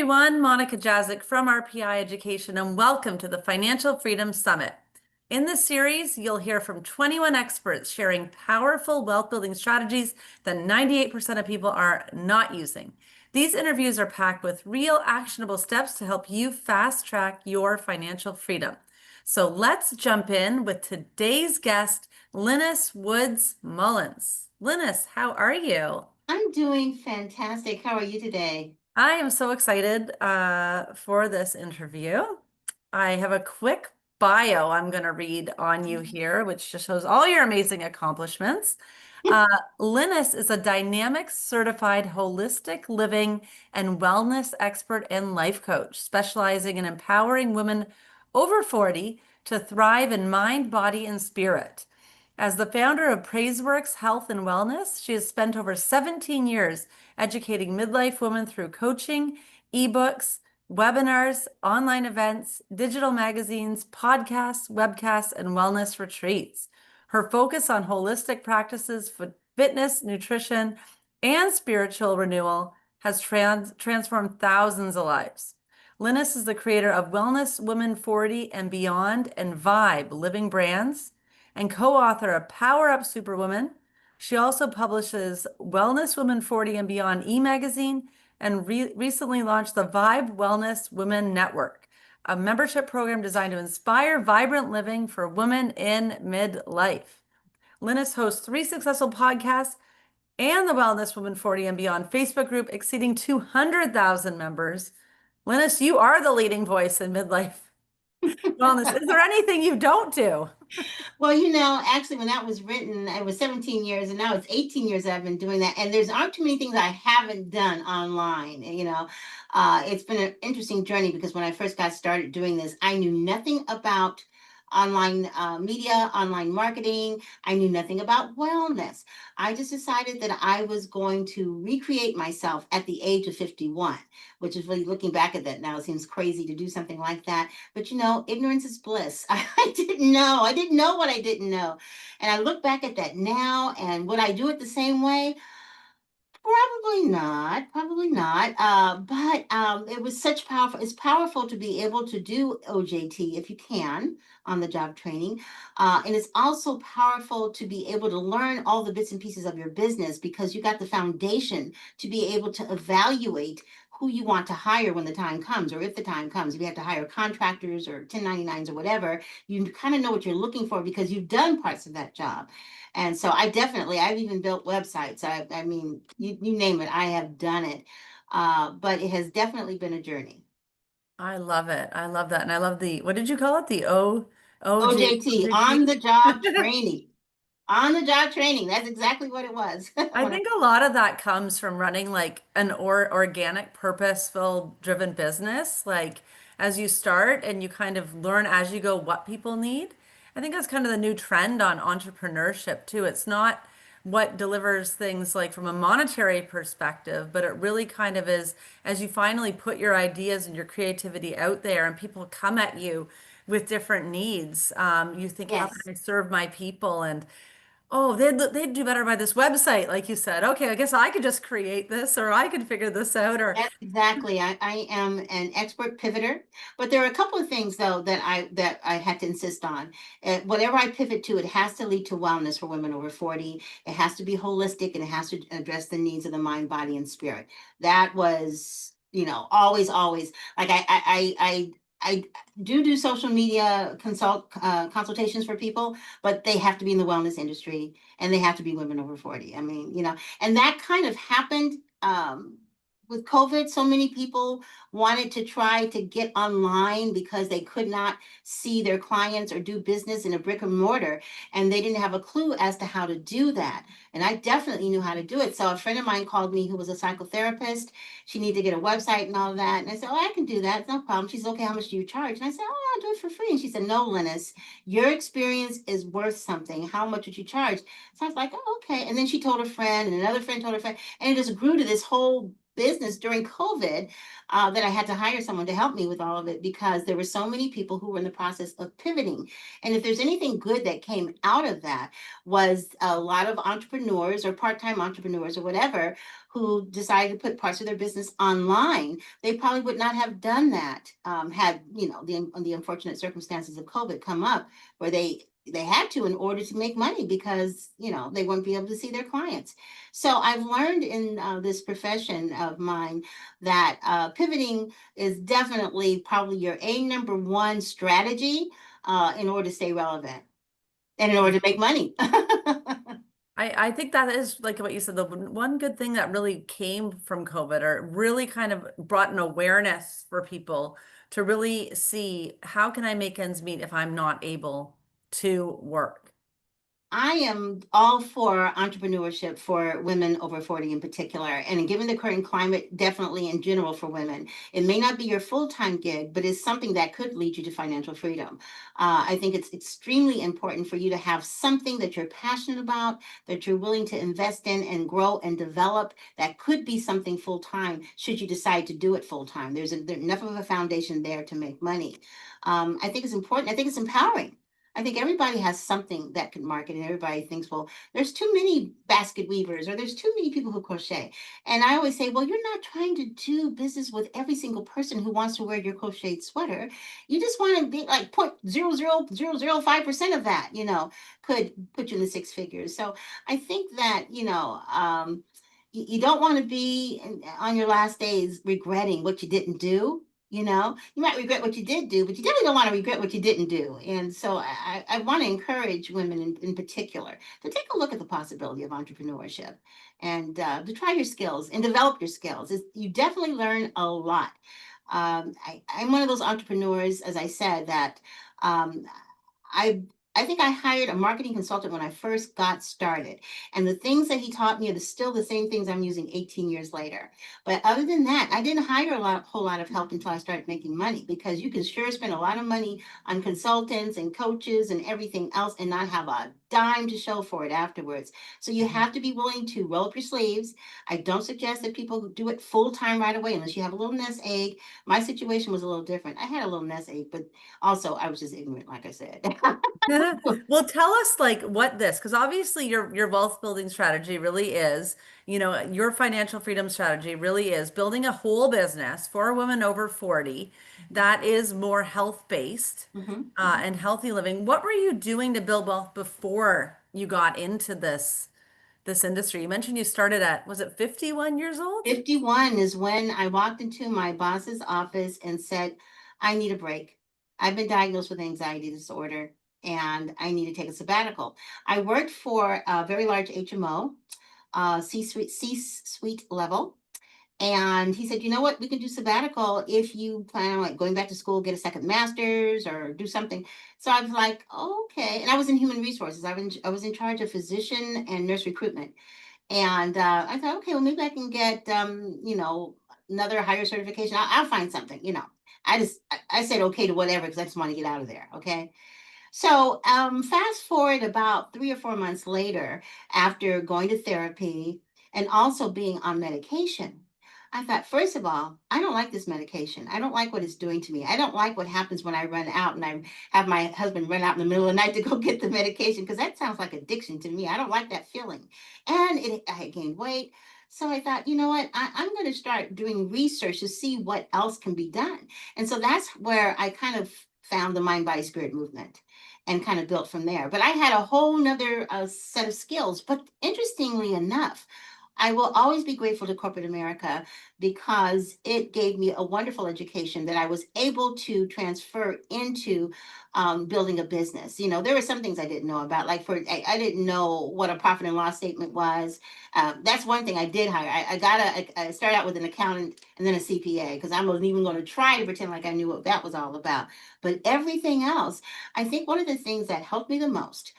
everyone, Monica Jazik from RPI Education, and welcome to the Financial Freedom Summit. In this series, you'll hear from 21 experts sharing powerful wealth building strategies that 98% of people are not using. These interviews are packed with real actionable steps to help you fast track your financial freedom. So let's jump in with today's guest, Linus Woods Mullins. Linus, how are you? I'm doing fantastic. How are you today? I am so excited for this interview. I have a quick bio I'm going to read on you here, which just shows all your amazing accomplishments. Uh, Linus is a dynamic certified holistic living and wellness expert and life coach, specializing in empowering women over 40 to thrive in mind, body, and spirit. As the founder of Praiseworks Health and Wellness, she has spent over 17 years educating midlife women through coaching, ebooks, webinars, online events, digital magazines, podcasts, webcasts, and wellness retreats. Her focus on holistic practices for fitness, nutrition, and spiritual renewal has transformed thousands of lives. Linus is the creator of Wellness Women 40 and Beyond and Vibe Living Brands and co-author of Power Up Superwoman. She also publishes Wellness Women 40 and Beyond e-magazine and recently launched the Vibe Wellness Women Network, a membership program designed to inspire vibrant living for women in midlife. Linus hosts 3 successful podcasts and the Wellness Women 40 and Beyond Facebook group exceeding 200,000 members. Linus, you are the leading voice in midlife wellness. Is there anything you don't do? Well, actually, when that was written, it was 17 years, and now it's 18 years that I've been doing that. And there's aren't too many things I haven't done online. It's been an interesting journey because when I first got started doing this, I knew nothing about online media, online marketing. I knew nothing about wellness. I just decided that I was going to recreate myself at the age of 51, which is really looking back at that now, it seems crazy to do something like that. But ignorance is bliss. I didn't know. I didn't know what I didn't know. And I look back at that now, and would I do it the same way? Probably not. Probably not. But it was such powerful. It's powerful to be able to do OJT if you can on the job training, and it's also powerful to be able to learn all the bits and pieces of your business because you got the foundation to be able to evaluate who you want to hire when the time comes, or if the time comes. If you have to hire contractors or 1099s or whatever, you kind of know what you're looking for because you've done parts of that job. And so I've even built websites. I mean, you name it, I have done it. But it has definitely been a journey. I love it. I love that. And I love what did you call it? The OJ, OJT, OJT? on the job training. On the job training. That's exactly what it was. I think a lot of that comes from running like an organic, purposeful driven business. Like as you start and you kind of learn as you go what people need. I think that's kind of the new trend on entrepreneurship too. It's not what delivers things like from a monetary perspective, but it really kind of is as you finally put your ideas and your creativity out there and people come at you with different needs. You think, how can Yes. I serve my people? And oh, they'd do better by this website, like you said. Okay, I guess I could just create this or I could figure this out or Yes, exactly. I am an expert pivoter, but there are a couple of things though that I had to insist on. Whatever I pivot to, it has to lead to wellness for women over 40. It has to be holistic and it has to address the needs of the mind, body, and spirit. That was, always like I do social media consultations for people, but they have to be in the wellness industry and they have to be women over 40. I mean, and that kind of happened with COVID. So many people wanted to try to get online because they could not see their clients or do business in a brick and mortar, and they didn't have a clue as to how to do that. And I definitely knew how to do it. So a friend of mine called me who was a psychotherapist. She needed to get a website and all that. And I said, "Oh, I can do that. It's no problem." She said, "Okay, how much do you charge?" And I said, "Oh, I'll do it for free." And she said, "No, Linus, your experience is worth something. How much would you charge?" So I was like, "Oh, okay." And then she told a friend, and another friend told a friend, and it just grew to this whole business during COVID, that I had to hire someone to help me with all of it because there were so many people who were in the process of pivoting. And if there's anything good that came out of that, was a lot of entrepreneurs or part-time entrepreneurs or whatever who decided to put parts of their business online. They probably would not have done that, had the unfortunate circumstances of COVID come up where they had to in order to make money because they wouldn't be able to see their clients. So I've learned in this profession of mine that pivoting is definitely probably your number one strategy in order to stay relevant and in order to make money. I think that is like what you said, the one good thing that really came from COVID or really kind of brought an awareness for people to really see how can I make ends meet if I'm not able to work. I am all for entrepreneurship for women over 40 in particular. And given the current climate, definitely in general for women, it may not be your full time gig, but it's something that could lead you to financial freedom. I think it's extremely important for you to have something that you're passionate about, that you're willing to invest in and grow and develop. That could be something full time should you decide to do it full time. There's enough of a foundation there to make money. I think it's important. I think it's empowering. I think everybody has something that can market, and everybody thinks, well, there's too many basket weavers or there's too many people who crochet. And I always say, well, you're not trying to do business with every single person who wants to wear your crocheted sweater. You just want to be like 0.00005% of that, could put you in the six figures. So I think that, you don't want to be on your last days regretting what you didn't do. You might regret what you did do, but you definitely don't want to regret what you didn't do. And so I want to encourage women in particular to take a look at the possibility of entrepreneurship and to try your skills and develop your skills. You definitely learn a lot. I'm one of those entrepreneurs, as I said, that um, I I think I hired a marketing consultant when I first got started. And the things that he taught me are still the same things I'm using 18 years later. But other than that, I didn't hire whole lot of help until I started making money because you can sure spend a lot of money on consultants and coaches and everything else and not have a dime to show for it afterwards. So you have to be willing to roll up your sleeves. I don't suggest that people do it full time right away unless you have a little nest egg. My situation was a little different. I had a little nest egg, but also I was just ignorant, like I said. Well, tell us like what this, because obviously your wealth building strategy really is, your financial freedom strategy really is building a whole business for a woman over 40 that is more health based Mhm. and healthy living. What were you doing to build wealth before you got into this industry? You mentioned you started at, was it 51 years old? 51 is when I walked into my boss's office and said, I need a break. I've been diagnosed with anxiety disorder and I need to take a sabbatical. I worked for a very large HMO, C-suite level. And he said, you know what, we can do sabbatical if you plan on like going back to school, get a second master's or do something. So I was like, okay. And I was in human resources. I was in charge of physician and nurse recruitment. And I thought, okay, well, maybe I can get, another higher certification. I'll find something, I said okay to whatever because I just want to get out of there. Okay. So fast forward about 3 or 4 months later, after going to therapy and also being on medication, I thought, first of all, I don't like this medication. I don't like what it's doing to me. I don't like what happens when I run out and I have my husband run out in the middle of the night to go get the medication because that sounds like addiction to me. I don't like that feeling. And I had gained weight. So I thought, you know what? I'm going to start doing research to see what else can be done. And so that's where I kind of found the mind body spirit movement and kind of built from there. But I had a whole nother set of skills. But interestingly enough, I will always be grateful to corporate America because it gave me a wonderful education that I was able to transfer into building a business. There were some things I didn't know about, like I didn't know what a profit and loss statement was. That's one thing I did hire. I started out with an accountant and then a CPA because I wasn't even going to try to pretend like I knew what that was all about. But everything else, I think one of the things that helped me the most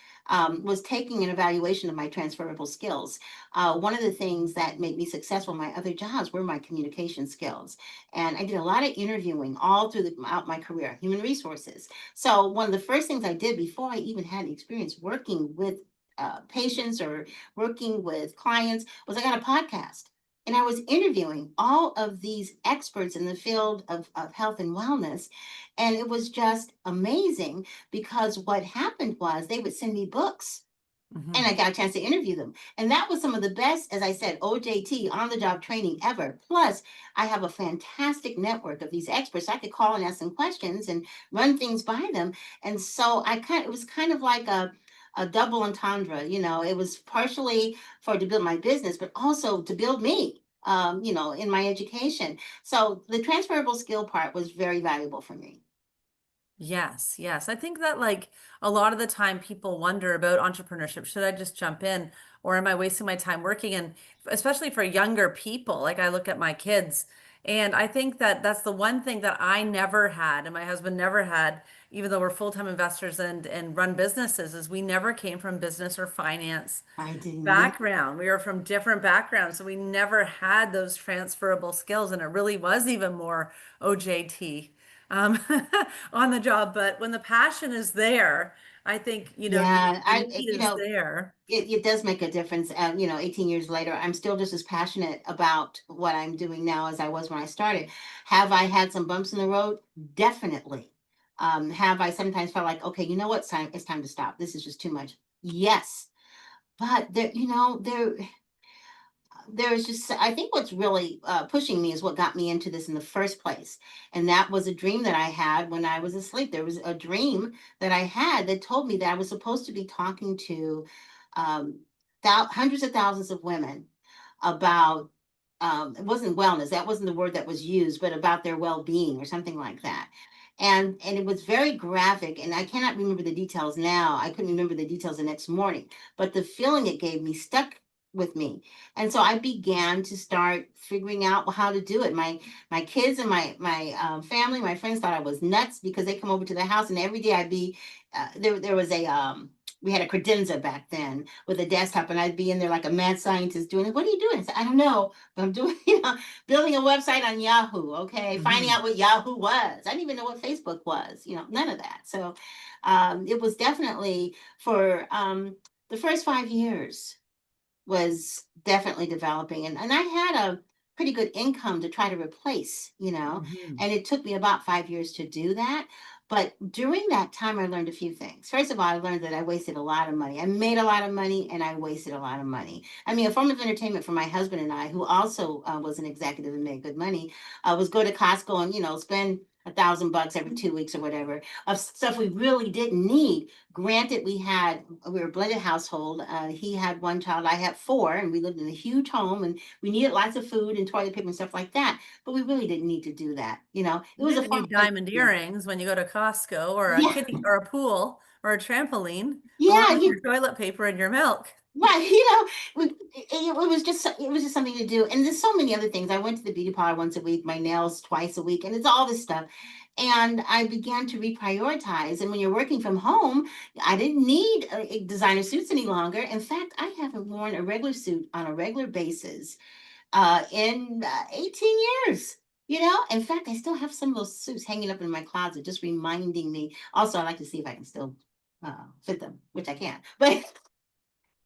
was taking an evaluation of my transferable skills. One of the things that made me successful in my other jobs were my communication skills. And I did a lot of interviewing all throughout my career, human resources. So one of the first things I did before I even had experience working with patients or working with clients was I got a podcast. And I was interviewing all of these experts in the field of health and wellness. And it was just amazing because what happened was they would send me books and Hmm. I got a chance to interview them. And that was some of the best, as I said, OJT, on the job training ever. Plus, I have a fantastic network of these experts. I could call and ask them questions and run things by them. And so it was kind of like a double entendre. It was partially for to build my business, but also to build me, in my education. So the transferable skill part was very valuable for me. Yes, yes. I think that like a lot of the time people wonder about entrepreneurship. Should I just jump in or am I wasting my time working? And especially for younger people, like I look at my kids and I think that that's the one thing that I never had and my husband never had, even though we're full-time investors and run businesses, is we never came from business or finance I didn't need. background. We were from different backgrounds, so we never had those transferable skills, and it really was even more OJT um, on the job. But when the passion is there, I think, Yeah, the need is there. it does make a difference. 18 years later, I'm still just as passionate about what I'm doing now as I was when I started. Have I had some bumps in the road? Definitely. Have I sometimes felt like, okay, you know what, it's time to stop. This is just too much. Yes, but there's just, I think what's really pushing me is what got me into this in the first place. And that was a dream that I had when I was asleep. There was a dream that I had that told me that I was supposed to be talking to um, hundreds of thousands of women about, it wasn't wellness, that wasn't the word that was used, but about their well-being or something like that. And it was very graphic, and I cannot remember the details now. I couldn't remember the details the next morning, but the feeling it gave me stuck with me. And so I began to start figuring out how to do it. My kids and my family, my friends thought I was nuts because they come over to the house, and every day I'd be there was a we had a credenza back then with a desktop, and I'd be in there like a mad scientist doing it. What are you doing? I said, I don't know, but I'm doing, building a website on Yahoo. Okay, finding Mhm. out what Yahoo was. I didn't even know what Facebook was. None of that. So it was definitely for the first 5 years was definitely developing. And I had a pretty good income to try to replace, Mhm. and it took me about 5 years to do that. But during that time, I learned a few things. First of all, I learned that I wasted a lot of money. I made a lot of money and I wasted a lot of money. I mean, a form of entertainment for my husband and I, who also was an executive and made good money, was go to Costco and, spend $1,000 every 2 weeks or whatever of stuff we really didn't need. Granted, we were a blended household. He had one child, I had four, and we lived in a huge home, and we needed lots of food and toilet paper and stuff like that. But we really didn't need to do that. It You was a didn't form need of diamond entertainment. earrings when you go to Costco or a Yeah, kitty or a pool or a trampoline along yeah, with your toilet paper and your milk. right. It was just something to do, and there's so many other things. I went to the beauty parlor once a week, my nails twice a week, and it's all this stuff. And I began to reprioritize. And when you're working from home, I didn't need designer suits any longer. In fact, I haven't worn a regular suit on a regular basis in 18 years. In fact, I still have some of those suits hanging up in my closet, just reminding me. Also, I like to see if I can still fit them, which I can. But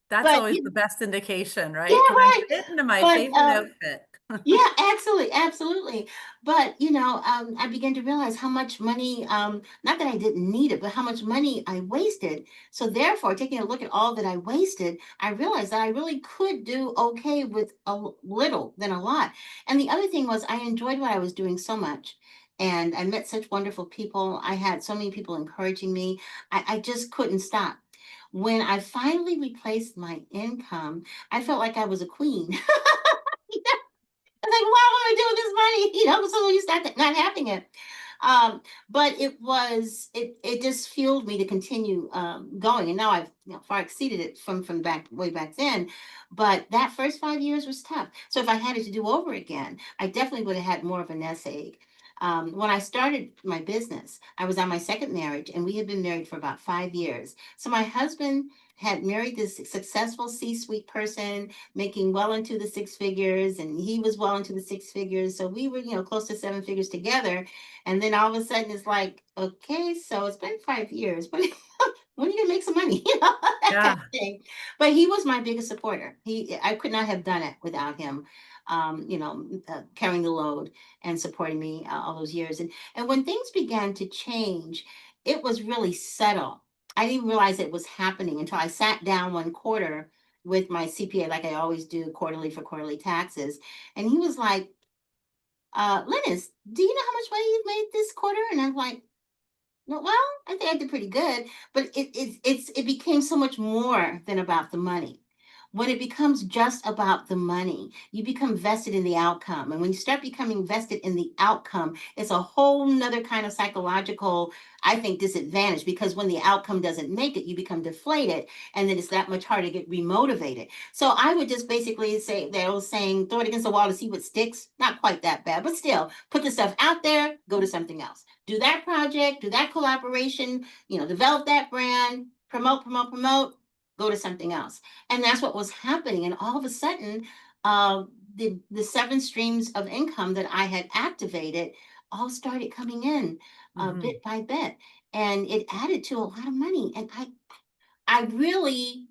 That's but always the best indication, yeah, right? Can I right. fit into my But favorite outfit? yeah, absolutely, absolutely. But I began to realize how much money, not that I didn't need it, but how much money I wasted. So therefore, taking a look at all that I wasted, I realized that I really could do okay with little than a lot. And the other thing was I enjoyed what I was doing so much. And I met such wonderful people. I had so many people encouraging me. I just couldn't stop. When I finally replaced my income, I felt like I was a queen. I was like, why am I doing this money? So you start not having it. But it just fueled me to continue going. And now I've far exceeded it from back way back then. But that first 5 years was tough. So if I had it to do over again, I definitely would have had more of a nest egg. When I started my business, I was on my second marriage, and we had been married for about 5 years. So my husband had married this successful C-suite person making well into the six figures, and he was well into the six figures. So we were, close to seven figures together. And then all of a sudden it's like, okay, so it's been 5 years, but when are you gonna make some money? That kind Yeah. of thing. But he was my biggest supporter. I could not have done it without him. carrying the load and supporting me all those years. And when things began to change, it was really subtle. I didn't realize it was happening until I sat down one quarter with my CPA, like I always do quarterly for quarterly taxes. And he was like, Linus, do you know how much money you've made this quarter? And I'm like, well, I think I did pretty good, but it became so much more than about the money. When it becomes just about the money, you become vested in the outcome. And when you start becoming vested in the outcome, it's a whole nother kind of psychological, I think, disadvantage, because when the outcome doesn't make it, you become deflated, and then it's that much harder to get remotivated. So I would just basically say that I was saying, throw it against the wall to see what sticks. Not quite that bad, but still put the stuff out there, go to something else. Do that project, do that collaboration, develop that brand, promote, go to something else. And that's what was happening. And all of a sudden, the seven streams of income that I had activated all started coming in Hmm. bit by bit. And it added to a lot of money. And I really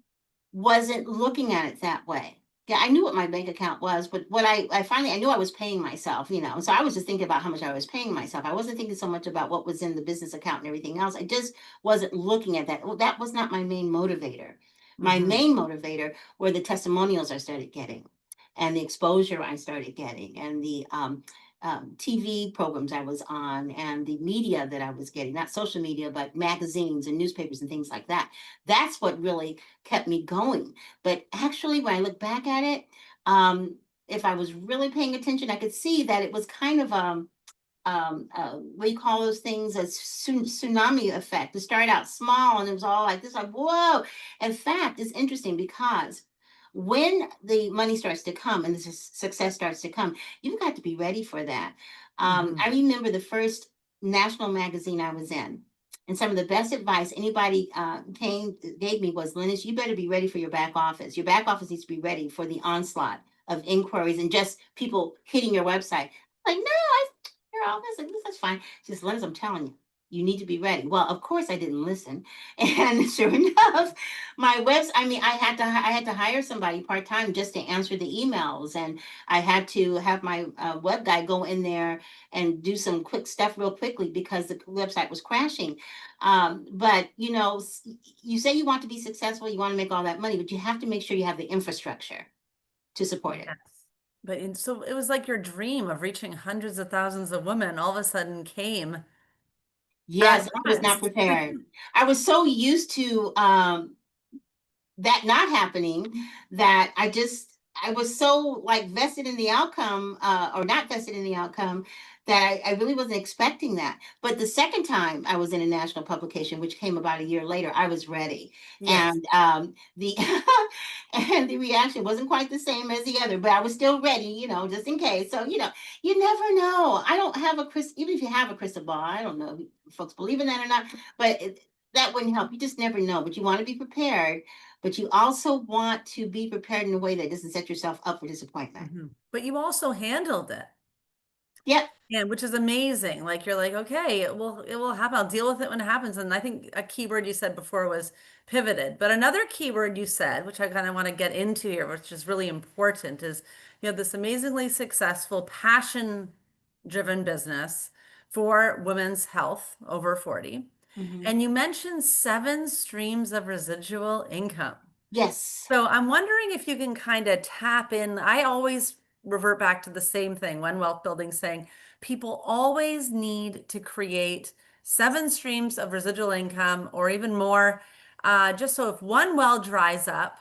wasn't looking at it that way. Yeah, I knew what my bank account was, but what I finally I knew I was paying myself. So I was just thinking about how much I was paying myself. I wasn't thinking so much about what was in the business account and everything else. I just wasn't looking at that. Well, that was not my main motivator. My Hmm. main motivator were the testimonials I started getting, and the exposure I started getting, and the TV programs I was on, and the media that I was getting, not social media, but magazines and newspapers and things like that. That's what really kept me going. But actually, when I look back at it, if I was really paying attention, I could see that it was kind of what do you call those things? A tsunami effect. It started out small and it was all like this, like, whoa. In fact, it's interesting because when the money starts to come and the success starts to come, you've got to be ready for that. I Hmm. remember the first national magazine I was in. And some of the best advice anybody gave me was, Linus, you better be ready for your back office. Your back office needs to be ready for the onslaught of inquiries and just people hitting your website. Like, no, you're all this, that's fine. She says, Linus, I'm telling you, you need to be ready. Well, of course I didn't listen. And sure enough, I had to hire somebody part-time just to answer the emails. And I had to have my web guy go in there and do some quick stuff real quickly because the website was crashing. But you say you want to be successful, you want to make all that money, but you have to make sure you have the infrastructure to support it. Yes. So it was like your dream of reaching hundreds of thousands of women all of a sudden came at Yes, I was not last. prepared. I was so used to that not happening that I was so like vested in the outcome or not vested in the outcome that I really wasn't expecting that. But the second time I was in a national publication, which came about a year later, I was ready. Yes. And the and the reaction wasn't quite the same as the other, but I was still ready, just in case. So, you never know. I don't have even if you have a crystal ball, I don't know if folks believe in that or not, but that wouldn't help. You just never know, but you want to be prepared, but you also want to be prepared in a way that doesn't set yourself up for disappointment. Hmm. But you also handled it. Yep. Yeah, which is amazing. Like you're like, okay, it will happen. I'll deal with it when it happens. And I think a key word you said before was pivoted. But another key word you said, which I kind of want to get into here, which is really important, is you have this amazingly successful, passion-driven business for women's health over 40. Hmm. And you mentioned seven streams of residual income. Yes. So I'm wondering if you can kind of tap in. I always revert back to the same thing, One Wealth Building saying people always need to create seven streams of residual income or even more, just so if one well dries up,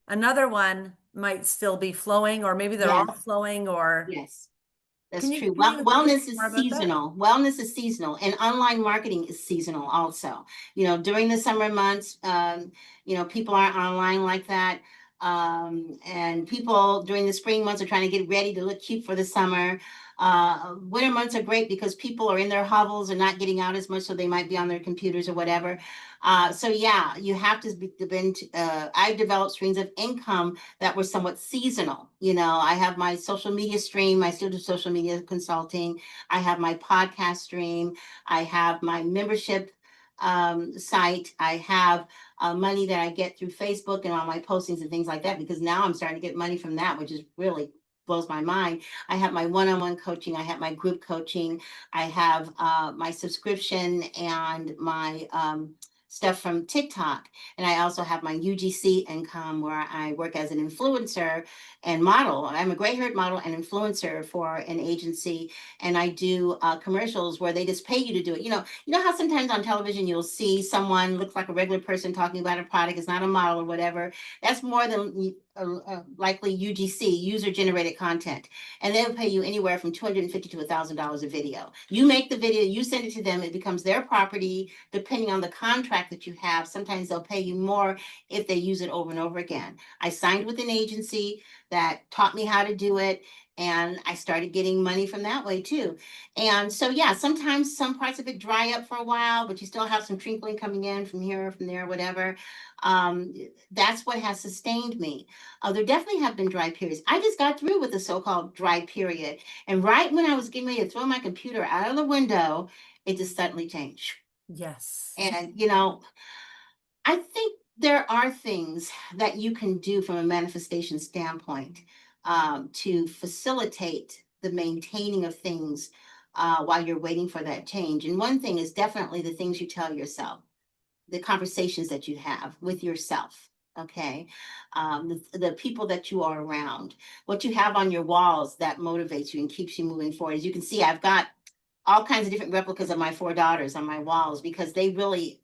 another one might still be flowing, or maybe they're all Yes. flowing, or Yes. That's can you true. can you explain Wellness more is about that? seasonal. Wellness is seasonal, and online marketing is seasonal also. During the summer months, people aren't online like that. And people during the spring months are trying to get ready to look cute for the summer. Winter months are great because people are in their hovels and not getting out as much, so they might be on their computers or whatever. So yeah, you have to depend. I've developed streams of income that were somewhat seasonal. I have my social media stream. I still do social media consulting. I have my podcast stream. I have my membership site. I have money that I get through Facebook and all my postings and things like that, because now I'm starting to get money from that, which is really blows my mind. I have my one-on-one coaching, I have my group coaching, I have my subscription and my stuff from TikTok. And I also have my UGC income where I work as an influencer and model. I'm a gray haired model and influencer for an agency. And I do commercials where they just pay you to do it. You know how sometimes on television you'll see someone looks like a regular person talking about a product, it's not a model or whatever. That's more than likely UGC, user generated content, and they'll pay you anywhere from $250 to $1,000 a video. You make the video, you send it to them, it becomes their property. Depending on the contract that you have, sometimes they'll pay you more if they use it over and over again. I signed with an agency that taught me how to do it, and I started getting money from that way too. And so, yeah, sometimes some parts of it dry up for a while, but you still have some trinkling coming in from here, from there, whatever. Um, that's what has sustained me. There definitely have been dry periods. I just got through with the so-called dry period. And right when I was getting ready to throw my computer out of the window, it just suddenly changed. Yes. And, I think there are things that you can do from a manifestation standpoint to facilitate the maintaining of things while you're waiting for that change. And one thing is definitely the things you tell yourself, the conversations that you have with yourself. Okay. The people that you are around, what you have on your walls that motivates you and keeps you moving forward. As you can see, I've got all kinds of different replicas of my four daughters on my walls because they really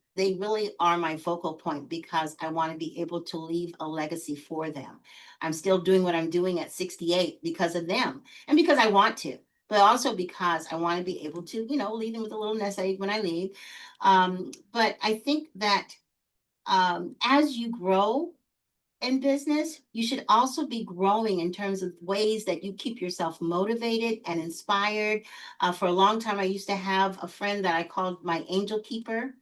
are my focal point because I want to be able to leave a legacy for them. I'm still doing what I'm doing at 68 because of them and because I want to, but also because I want to be able to, leave them with a little nest egg when I leave. But I think that as you grow in business, you should also be growing in terms of ways that you keep yourself motivated and inspired. For a long time, I used to have a friend that I called my angel keeper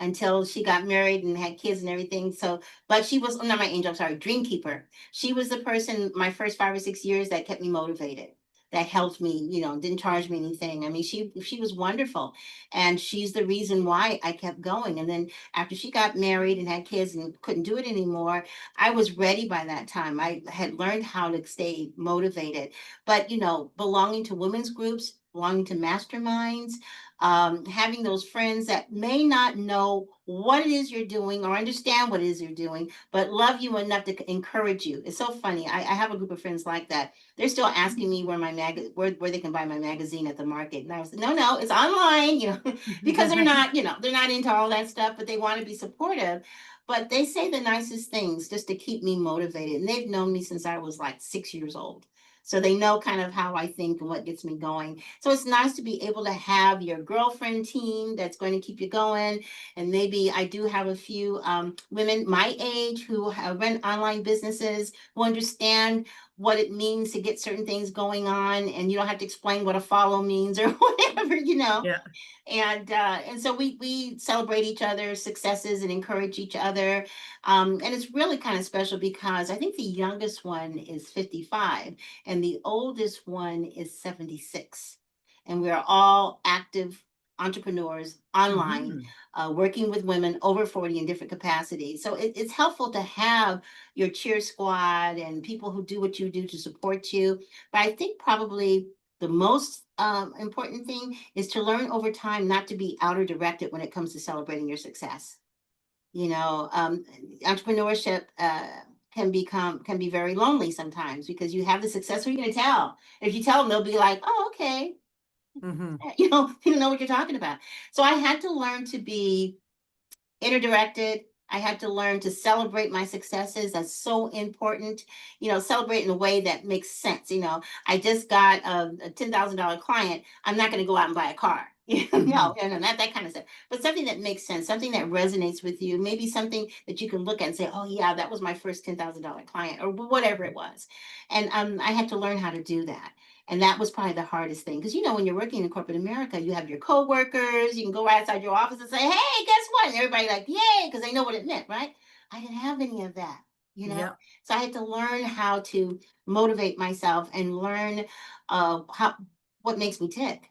until she got married and had kids and everything. So, but she was not my angel, I'm sorry, dream keeper. She was the person my first 5 or 6 years that kept me motivated. That helped me, didn't charge me anything. I mean, she was wonderful, and she's the reason why I kept going. And then after she got married and had kids and couldn't do it anymore, I was ready by that time. I had learned how to stay motivated. But, belonging to women's groups, belonging to masterminds, having those friends that may not know what it is you're doing or understand what it is you're doing, but love you enough to encourage you. It's so funny. I have a group of friends like that. They're still asking me where they can buy my magazine at the market. And I was no, it's online, because they're not into all that stuff, but they want to be supportive. But they say the nicest things just to keep me motivated. And they've known me since I was like 6 years old. So they know kind of how I think and what gets me going. So it's nice to be able to have your girlfriend team that's going to keep you going. And maybe I do have a few women my age who have run online businesses who understand what it means to get certain things going on. And you don't have to explain what a follow means or whatever. Yeah. And so we celebrate each other's successes and encourage each other. And it's really kind of special because I think the youngest one is 55 and the oldest one is 76. And we are all active entrepreneurs online, Mhm. working with women over 40 in different capacities. So it's helpful to have your cheer squad and people who do what you do to support you. But I think probably the most important thing is to learn over time not to be outer directed when it comes to celebrating your success. Entrepreneurship can be very lonely sometimes because you have the success. Who are you going to tell? If you tell them, they'll be like, "Oh, okay," Mhm. you don't know what you're talking about. So I had to learn to be interdirected. I had to learn to celebrate my successes. That's so important. Celebrate in a way that makes sense. I just got a $10,000 client. I'm not going to go out and buy a car. No, Mhm. no, no, not that kind of stuff. But something that makes sense, something that resonates with you. Maybe something that you can look at and say, "Oh yeah, that was my first $10,000 client," or whatever it was. And I had to learn how to do that. And that was probably the hardest thing. Because when you're working in corporate America, you have your coworkers, you can go right outside your office and say, "Hey, guess what?" And everybody like, "Yay," because they know what it meant, right? I didn't have any of that, you know? Yeah. So I had to learn how to motivate myself and learn how what makes me tick.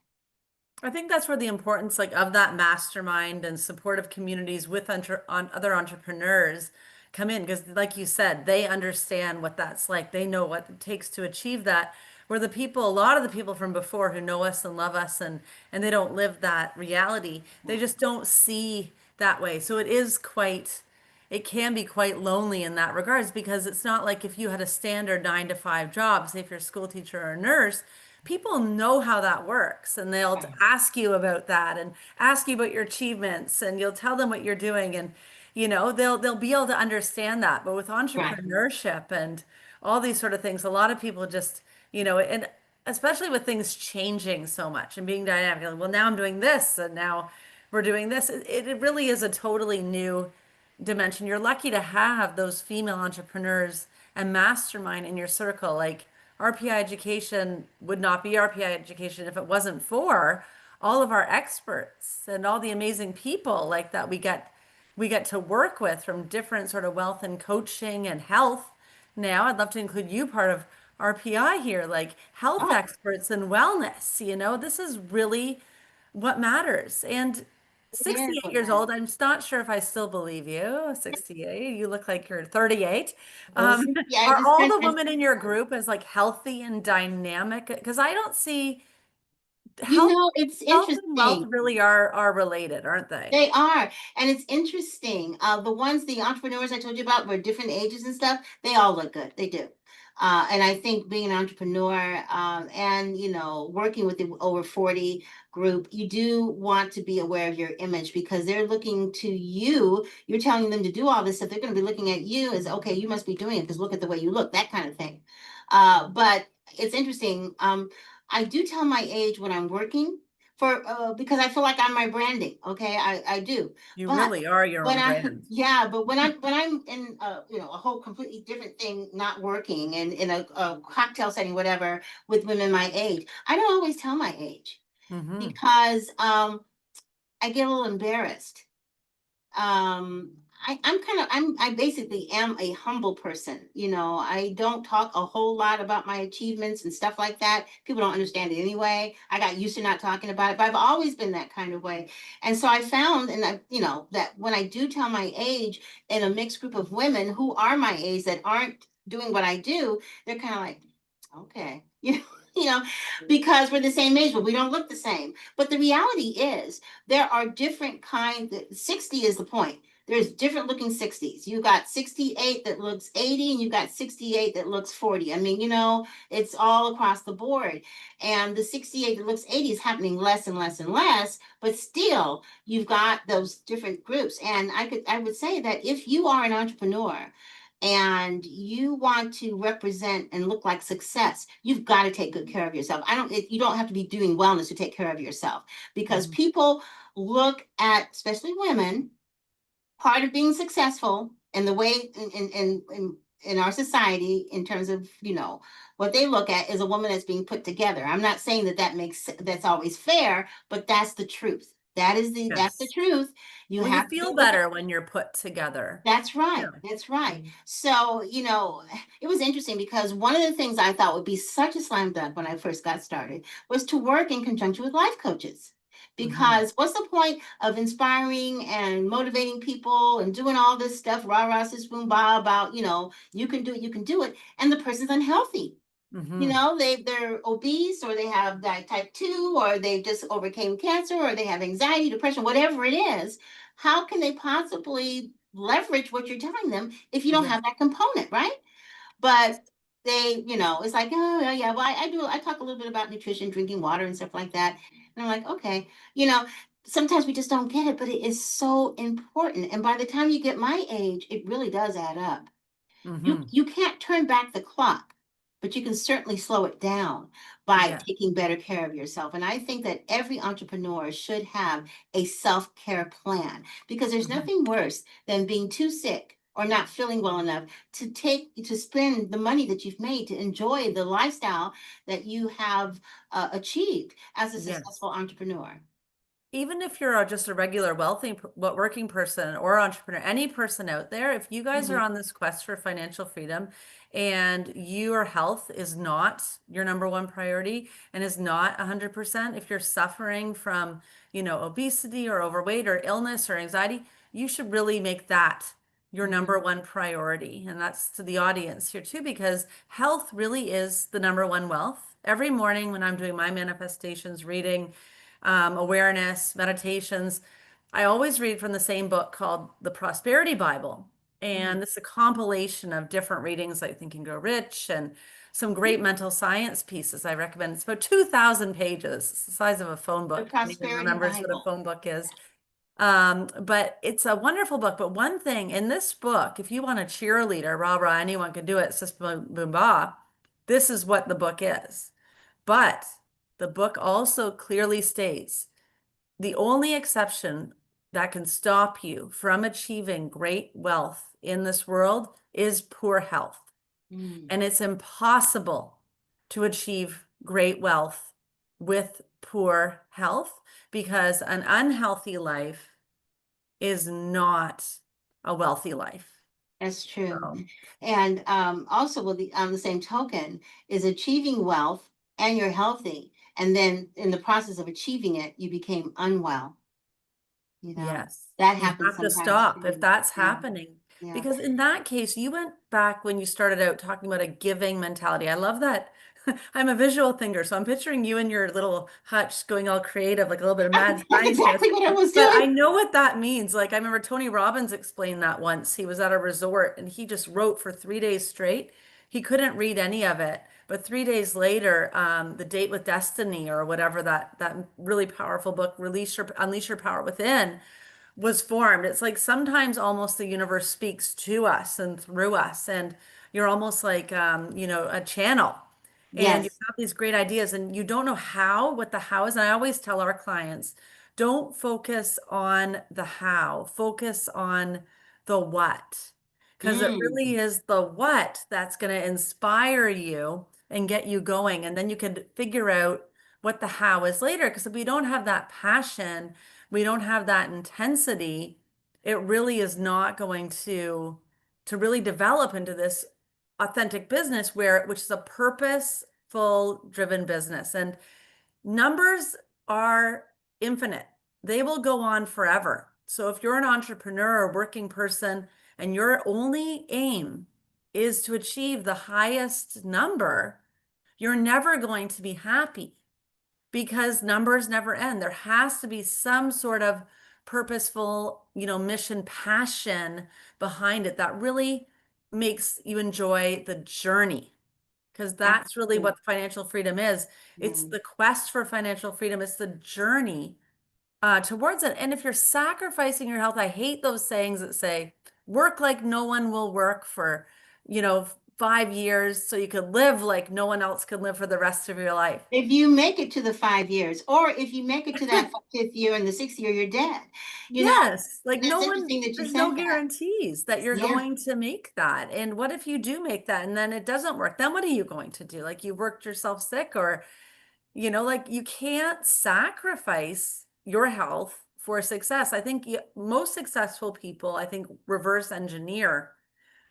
I think that's where the importance like of that mastermind and supportive communities with other entrepreneurs come in because like you said, they understand what that's like. They know what it takes to achieve that. where the people, a lot of the people from before who know us and love us and they don't live that reality, they just don't see that way. So it can be quite lonely in that regards because it's not like if you had a standard 9 to 5 job, say if you're a school teacher or a nurse, people know how that works and they'll Right. ask you about that and ask you about your achievements and you'll tell them what you're doing and they'll be able to understand that. But with Right. entrepreneurship and all these sort of things, a lot of people just, and especially with things changing so much and being dynamic, like, well, now I'm doing this and now we're doing this. It really is a totally new dimension. You're lucky to have those female entrepreneurs and mastermind in your circle. Like RPI education would not be RPI education if it wasn't for all of our experts and all the amazing people like that we get to work with from different sort of wealth and coaching and health. Now, I'd love to include you part of RPI here, like health Oh, experts and wellness. This is really what matters. And it is 68 what years matters. old, I'm not sure if I still believe you. 68, you look like you're 38. Well, Um, 60, I are just all turned the women in your 61. group as like healthy and dynamic? Because I don't see You health, know, it's health and wealth interesting. really are related, aren't they? They are. And it's interesting. The entrepreneurs I told you about were different ages and stuff. They all look good. They do. And I think being an entrepreneur and, working with the over 40 group, you do want to be aware of your image because they're looking to you. You're telling them to do all this stuff. They're going to be looking at you as, okay, you must be doing it because look at the way you look, that kind of thing. But it's interesting. I do tell my age when I'm working for because I feel like I'm my branding. Okay, I do. You But really are your when own I brand. yeah, but when I'm in a whole completely different thing, not working and in a cocktail setting, whatever, with women my age, I don't always tell my age Hmm. because I get a little embarrassed. um I basically am a humble person. I don't talk a whole lot about my achievements and stuff like that. People don't understand it anyway. I got used to not talking about it, but I've always been that kind of way. And so I found, and I that when I do tell my age in a mixed group of women who are my age that aren't doing what I do, they're kind of like, okay, you know, because we're the same age, but we don't look the same. But the reality is there are different kinds. 60 is the point. There's different looking 60s. You got 68 that looks 80, and you got 68 that looks 40. I mean, it's all across the board. And the 68 that looks 80 is happening less and less and less, but still you've got those different groups. And I would say that if you are an entrepreneur and you want to represent and look like success, you've got to take good care of yourself. You don't have to be doing wellness to take care of yourself because Hmm. people look at, especially women, part of being successful and the way in our society in terms of what they look at is a woman that's being put together. I'm not saying that's always fair, but that's the truth. That's the Yes. truth. You Well, you have to feel do what better when you're put together. that's Yeah. right. That's right. Mhm. So, it was interesting because one of the things I thought would be such a slam dunk when I first got started was to work in conjunction with life coaches. Hmm. Because what's the point of inspiring and motivating people and doing all this stuff, rah rah, sis, boom, bah, about, you can do it, and the person's unhealthy. Hmm. They're obese, or they have type 2, or they just overcame cancer, or they have anxiety, depression, whatever it is. How can they possibly leverage what you're telling them if you don't Yeah. have that component, right? But it's like, oh yeah, yeah. Well, I talk a little bit about nutrition, drinking water and stuff like that. And I'm like, okay, sometimes we just don't get it, but it is so important. And by the time you get my age, it really does add up. You Hmm. you can't turn back the clock, but you can certainly slow it down by Yeah. taking better care of yourself. And I think that every entrepreneur should have a self-care plan because there's Hmm. nothing worse than being too sick or not feeling well enough to spend the money that you've made to enjoy the lifestyle that you have achieved as a Yes. successful entrepreneur. Even if you're just a regular wealthy working person or entrepreneur, any person out there, if you guys are Mhm. on this quest for financial freedom and your health is not your number one priority and is not 100%, if you're suffering from, obesity or overweight or illness or anxiety, you should really make that your number one priority. And that's to the audience here too, because health really is the number one wealth. Every morning when I'm doing my manifestations, reading, awareness, meditations, I always read from the same book called The Prosperity Bible. Mm. And it's a compilation of different readings like Think and Grow Rich and some great mental science pieces I recommend. It's about 2,000 pages. It's the size of a phone The book. If anyone Prosperity remembers what a Bible. phone book is. But it's a wonderful book. But one thing in this book, if you want a cheerleader, rah rah, anyone can do it, sis boom boom bah, this is what the book is. But the book also clearly states the only exception that can stop you from achieving great wealth in this world is poor health. Mm. And it's impossible to achieve great wealth with poor health because an unhealthy life is not a wealthy life. That's true. So, And also, with the on the same token, is achieving wealth and you're healthy, and then in the process of achieving it, you became unwell. You know, yes, that you happens have to sometimes stop if too. that's Yeah, happening. yeah. Because in that case, you went back when you started out talking about a giving mentality. I love that. I'm a visual thinker, so I'm picturing you in your little hutch going all creative, like a little bit of mad That's scientist. exactly what I was But I doing. know what that means. Like I remember Tony Robbins explained that once. He was at a resort and he just wrote for 3 days straight. He couldn't read any of it. But 3 days later, The Date with Destiny or whatever that really powerful book, Unleash Your Power Within was formed. It's like sometimes almost the universe speaks to us and through us, and you're almost like a channel. And you Yes. have these great ideas, and you don't know how, what the how is. And I always tell our clients, don't focus on the how, focus on the what. Because it really Mm. is the what that's going to inspire you and get you going. And then you can figure out what the how is later. Because if we don't have that passion, we don't have that intensity, it really is not going to really develop into this authentic business which is a purposeful driven business. And numbers are infinite. They will go on forever. So if you're an entrepreneur or working person and your only aim is to achieve the highest number, you're never going to be happy because numbers never end. There has to be some sort of purposeful, mission, passion behind it that really makes you enjoy the journey. Because that's really Absolutely. what financial freedom is. It's Mm. the quest for financial freedom. It's the journey towards it. And if you're sacrificing your health, I hate those sayings that say, work like no one will work for, 5 years so you could live like no one else can live for the rest of your life. If you make it to the 5 years, or if you make it to that fifth year and the sixth year, you're dead. You know, Yes, like that's no one, interesting that you there's said no that. guarantees that you're Yeah. going to make that. And what if you do make that and then it doesn't work? Then what are you going to do? Like you worked yourself sick or, like you can't sacrifice your health for success. I think most successful people, I think, reverse engineer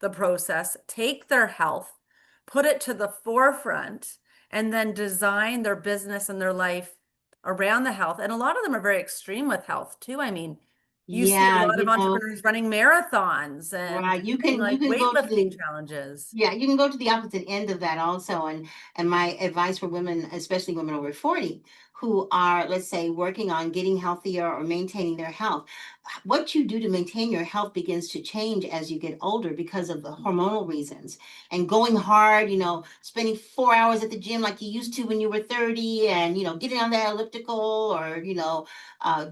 the process, take their health, put it to the forefront, and then design their business and their life around the health. And a lot of them are very extreme with health too. I mean, you see a Yeah, lot of entrepreneurs running marathons and right. You doing can like go to weightlifting the challenges. Yeah, you can go to the opposite end of that also. And my advice for women, especially women over 40, who are, let's say, working on getting healthier or maintaining their health, what you do to maintain your health begins to change as you get older because of the hormonal reasons. And going hard, spending 4 hours at the gym like you used to when you were 30, and getting on that elliptical, or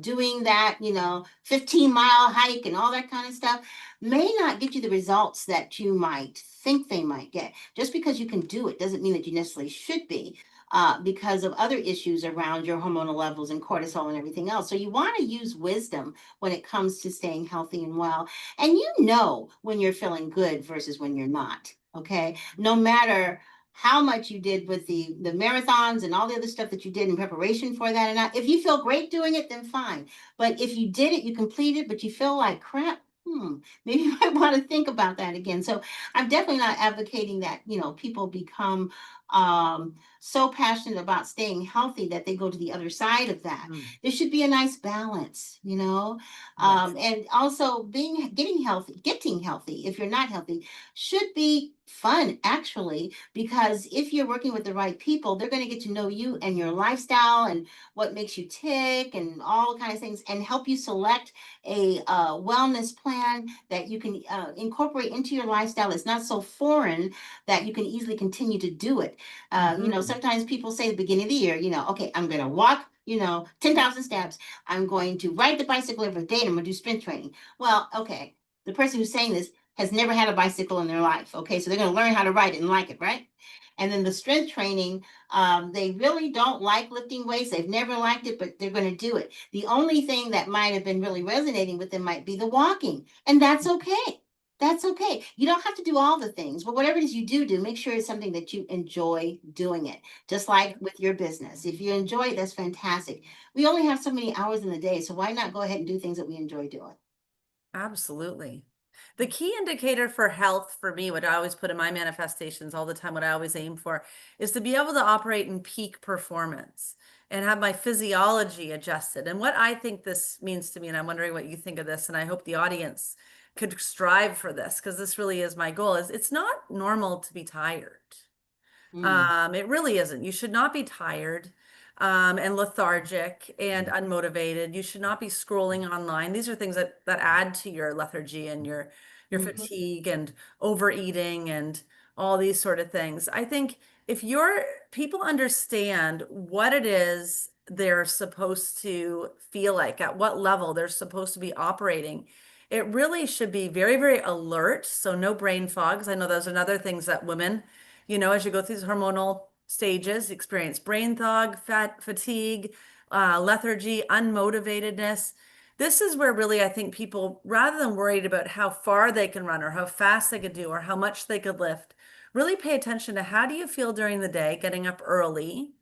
doing that 15-mile hike and all that kind of stuff may not get you the results that you might think they might get. Just because you can do it doesn't mean that you necessarily should be, because of other issues around your hormonal levels and cortisol and everything else. So you want to use wisdom when it comes to staying healthy and well. And when you're feeling good versus when you're not. Okay. No matter how much you did with the marathons and all the other stuff that you did in preparation for that, and not, if you feel great doing it, then fine. But if you did it, you completed, but you feel like crap, maybe you might want to think about that again. So I'm definitely not advocating that, people become so passionate about staying healthy that they go to the other side of that. Mm. There should be a nice balance, Yes. and also getting healthy, if you're not healthy, should be fun actually, because if you're working with the right people, they're going to get to know you and your lifestyle and what makes you tick and all kinds of things, and help you select a wellness plan that you can incorporate into your lifestyle. It's not so foreign that you can easily continue to do it. Mhm. Sometimes people say at the beginning of the year, okay, I'm going to walk, 10,000 steps. I'm going to ride the bicycle every day and I'm going to do sprint training. Well, okay. The person who's saying this has never had a bicycle in their life. Okay. So they're going to learn how to ride it and like it, right? And then the strength training, they really don't like lifting weights. They've never liked it, but they're going to do it. The only thing that might have been really resonating with them might be the walking. And that's okay. That's okay. You don't have to do all the things, but whatever it is you do, make sure it's something that you enjoy doing it. Just like with your business. If you enjoy it, that's fantastic. We only have so many hours in the day, so why not go ahead and do things that we enjoy doing? Absolutely. The key indicator for health for me, what I always put in my manifestations all the time, what I always aim for, is to be able to operate in peak performance and have my physiology adjusted. And what I think this means to me, and I'm wondering what you think of this, and I hope the audience could strive for this, because this really is my goal, is it's not normal to be tired. Mm. It really isn't. You should not be tired, and lethargic and unmotivated. You should not be scrolling online. These are things that add to your lethargy and your Mhm. fatigue and overeating and all these sort of things. I think if your people understand what it is they're supposed to feel like, at what level they're supposed to be operating, it really should be very, very alert. So no brain fogs. I know those are another things that women, as you go through these hormonal stages, experience brain fog, fatigue, lethargy, unmotivatedness. This is where really I think people, rather than worried about how far they can run or how fast they could do or how much they could lift, really pay attention to how do you feel during the day, getting up early,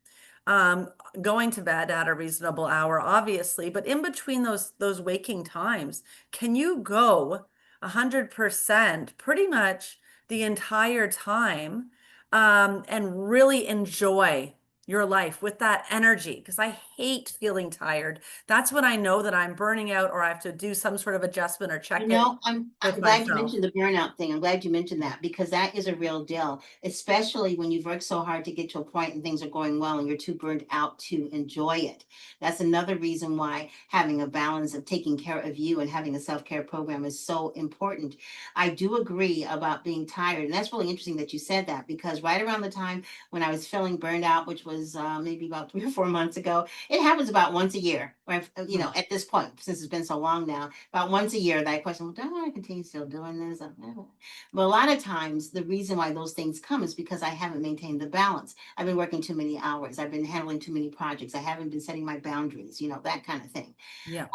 um, going to bed at a reasonable hour, obviously, but in between those waking times, can you go 100% pretty much the entire time, and really enjoy your life with that energy? Because I hate feeling tired. That's when I know that I'm burning out or I have to do some sort of adjustment or check in with I'm glad you myself. mentioned the burnout thing. I'm glad you mentioned that because that is a real deal, especially when you've worked so hard to get to a point and things are going well and you're too burned out to enjoy it. That's another reason why having a balance of taking care of you and having a self-care program is so important. I do agree about being tired, and that's really interesting that you said that because right around the time when I was feeling burned out, which was maybe about 3 or 4 months ago, it happens about once a year. Where, Hmm. at this point, since it's been so long now, about once a year that I question, well, do I want to continue still doing this? But a lot of times, the reason why those things come is because I haven't maintained the balance. I've been working too many hours. I've been handling too many projects. I haven't been setting my boundaries, that kind of thing. Yeah.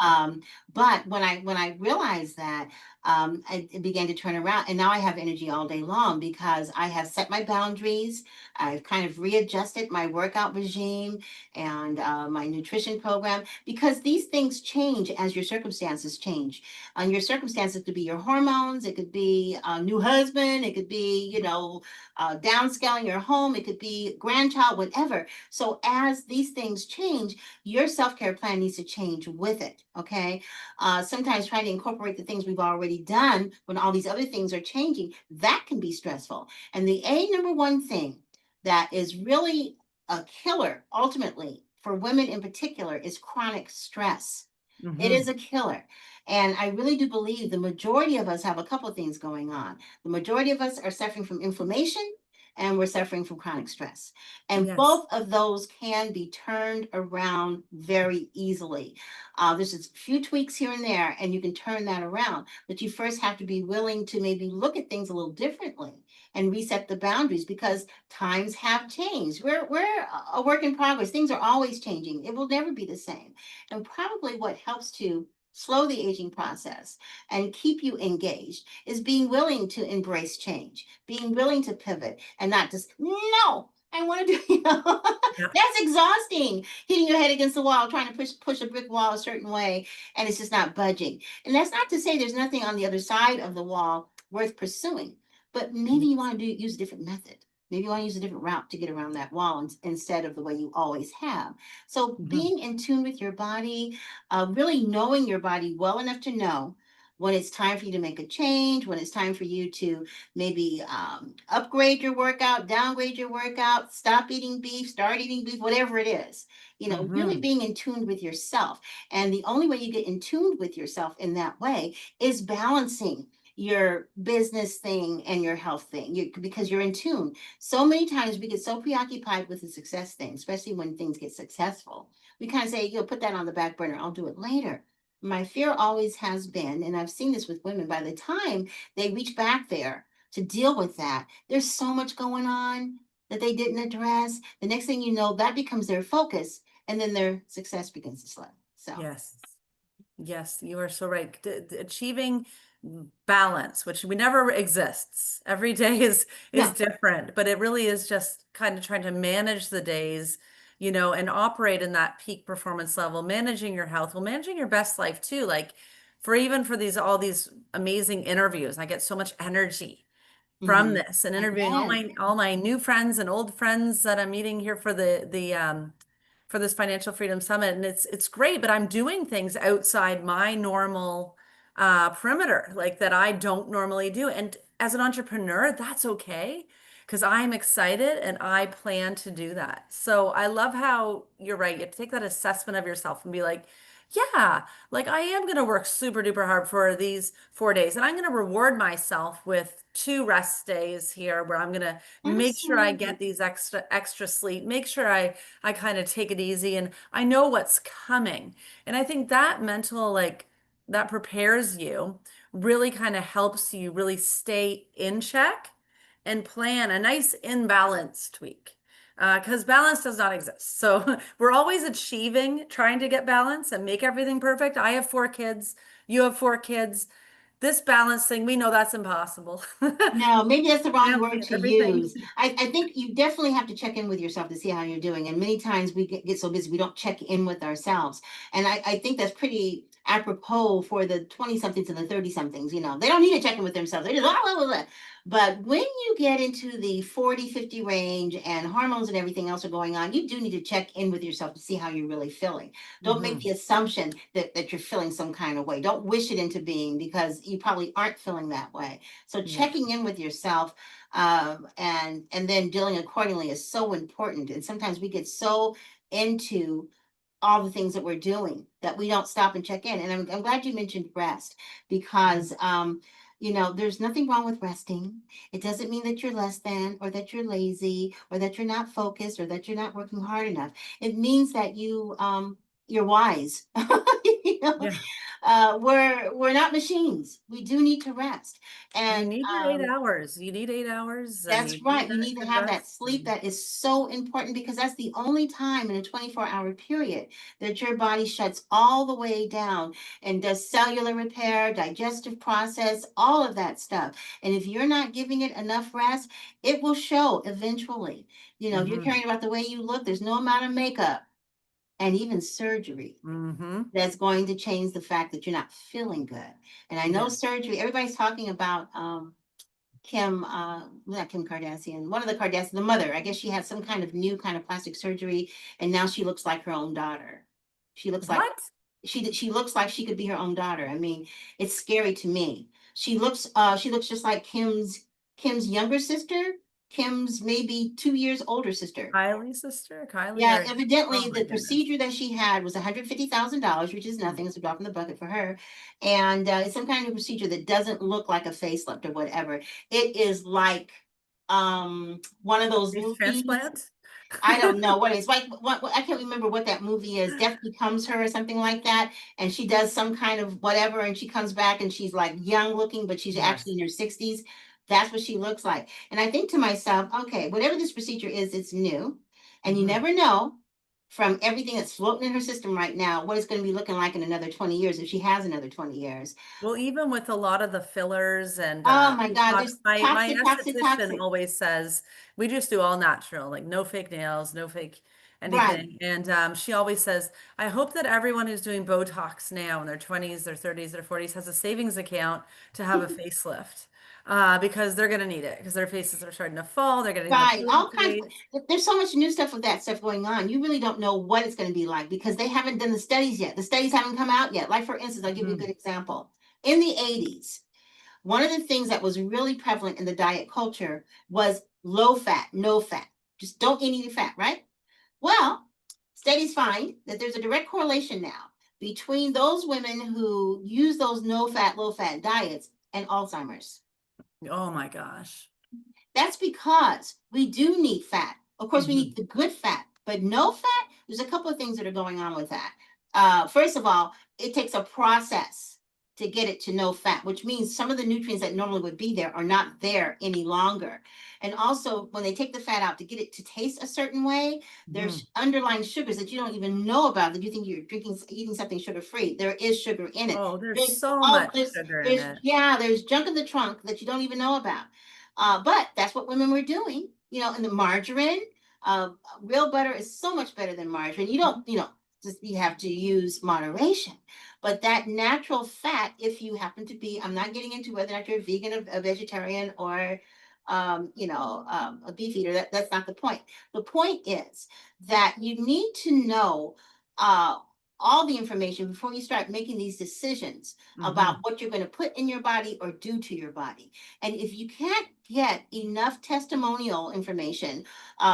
But when I realized that, it began to turn around, and now I have energy all day long because I have set my boundaries. I've kind of readjusted my workout regime and my nutrition program because these things change as your circumstances change. And your circumstances could be your hormones, it could be a new husband, it could be downscaling your home, it could be grandchild, whatever. So as these things change, your self-care plan needs to change with it. Okay. Sometimes trying to incorporate the things we've already done when all these other things are changing, that can be stressful. And the number one thing that is really a killer ultimately for women in particular is chronic stress. It is Hmm. a killer. And I really do believe the majority of us have a couple of things going on. The majority of us are suffering from inflammation and we're suffering from chronic stress. And Yes. both of those can be turned around very easily. There's just a few tweaks here and there, and you can turn that around. But you first have to be willing to maybe look at things a little differently and reset the boundaries because times have changed. We're a work in progress. Things are always changing. It will never be the same. And probably what helps to slow the aging process and keep you engaged is being willing to embrace change, being willing to pivot and not just, no, I want to do, Yeah. that's exhausting. Hitting your head against the wall, trying to push a brick wall a certain way, and it's just not budging. And that's not to say there's nothing on the other side of the wall worth pursuing, but maybe you want to use a different method. Maybe you want to use a different route to get around that wall instead of the way you always have. So Hmm. being in tune with your body, really knowing your body well enough to know when it's time for you to make a change, when it's time for you to maybe upgrade your workout, downgrade your workout, stop eating beef, start eating beef, whatever it is. Really Hmm. being in tune with yourself. And the only way you get in tune with yourself in that way is balancing your business thing and your health thing because you're in tune. So many times we get so preoccupied with the success thing, especially when things get successful. We kind of say, put that on the back burner, I'll do it later. My fear always has been, and I've seen this with women, by the time they reach back there to deal with that, there's so much going on that they didn't address. The next thing you know, that becomes their focus, and then their success begins to slip. So, Yes. Yes, you are so right. Achieving balance, which we never exists. Every day is no. different, but it really is just kind of trying to manage the days, and operate in that peak performance level, managing your health, well, managing your best life too. Like for these all these amazing interviews, I get so much energy from Mhm. this and I interviewing bet. all my new friends and old friends that I'm meeting here for the for this financial freedom summit. And it's great, but I'm doing things outside my normal perimeter, like that I don't normally do. And as an entrepreneur, that's okay because I'm excited and I plan to do that. So I love how you're right. You have to take that assessment of yourself and be like, yeah, like I am going to work super duper hard for these 4 days, and I'm going to reward myself with 2 rest days here where I'm going to make sure I Absolutely. get these extra sleep, make sure I kind of take it easy and I know what's coming. And I think that mental, like, that prepares you, really kind of helps you really stay in check and plan a nice imbalance tweak. Because balance does not exist. So we're always achieving, trying to get balance and make everything perfect. I have 4 kids. You have 4 kids. This balance thing, we know that's impossible. No, maybe that's the wrong Family word and to everything. use. I think you definitely have to check in with yourself to see how you're doing. And many times we get so busy, we don't check in with ourselves. And I think that's pretty apropos for the 20 somethings and the 30 somethings. They don't need to check in with themselves. They're just, blah, blah, blah. But when you get into the 40, 50 range and hormones and everything else are going on, you do need to check in with yourself to see how you're really feeling. Don't make Hmm. the assumption that you're feeling some kind of way. Don't wish it into being because you probably aren't feeling that way. So Yeah. checking in with yourself and then dealing accordingly is so important. And sometimes we get so into all the things that we're doing that we don't stop and check in. And I'm glad you mentioned rest because there's nothing wrong with resting. It doesn't mean that you're less than or that you're lazy or that you're not focused or that you're not working hard enough. It means that you're wise. you know, Yeah. we're not machines. We do need to rest. You And need your 8 hours. You need 8 hours and you that's need right. You that need to good have that rest. sleep that is so important because that's the only time in a 24-hour period that your body shuts all the way down and does cellular repair, digestive process, all of that stuff. And if you're not giving it enough rest, it will show eventually. If you're Hmm. caring about the way you look, there's no amount of makeup and even surgery Hmm. that's going to change the fact that you're not feeling good. And I know Yeah. surgery, everybody's talking about Kim, not Kim Kardashian, one of the Kardashian, the mother. I guess she had some kind of new kind of plastic surgery, and now she looks like her own daughter. She looks like What? she looks like she could be her own daughter. I mean, it's scary to me. She looks just like Kim's younger sister, Kim's maybe 2 years older sister. Kylie's sister? Kylie Yeah, or oh evidently my the goodness. procedure that she had was $150,000, which is Mm. nothing. It's a drop in the bucket for her. And it's some kind of procedure that doesn't look like a facelift or whatever. It is like one of those Face movies. transplant? I don't know what it's like. I can't remember what that movie is. Death Becomes Her or something like that. And she does some kind of whatever, and she comes back and she's like young looking, but she's actually Yes. in her 60s. That's what she looks like. And I think to myself, okay, whatever this procedure is, it's new. And you Hmm. never know from everything that's floating in her system right now what it's going to be looking like in another 20 years if she has another 20 years. Well, even with a lot of the fillers and Oh my God, Botox, there's my toxic, toxic, esthetician toxic. always says we just do all natural, like no fake nails, no fake. Right. anything. And she always says, I hope that everyone who's doing Botox now in their 20s, their 30s, their 40s has a savings account to have a facelift because they're going to need it because their faces are starting to fall. They're getting the Right. booty All kinds place. there's so much new stuff with that stuff going on. You really don't know what it's going to be like because they haven't done the studies yet. The studies haven't come out yet. Like, for instance, I'll give you a good Mhm. example. In the 80s, one of the things that was really prevalent in the diet culture was low fat, no fat. Just don't eat any fat, right? Well, studies find that there's a direct correlation now between those women who use those no fat, low fat diets and Alzheimer's. Oh my gosh. That's because we do need fat. Of course, we Hmm. need the good fat, but no fat, there's a couple of things that are going on with that. First of all, it takes a process to get it to no fat, which means some of the nutrients that normally would be there are not there any longer. And also, when they take the fat out to get it to taste a certain way, Hmm. there's underlying sugars that you don't even know about that you think you're eating something sugar free. There is sugar in it. Oh, there's There's so oh, much sugar in there's it. yeah, there's junk in the trunk that you don't even know about. But that's what women were doing, and the margarine, uh, real butter is so much better than margarine. You don't, just you have to use moderation. But that natural fat, if you happen to be, I'm not getting into whether or not you're a vegan, a vegetarian, or a beef eater. That's not the point. The point is that you need to know uh, all the information before you start making these decisions about Hmm. what you're going to put in your body or do to your body. And if you can't get enough testimonial information,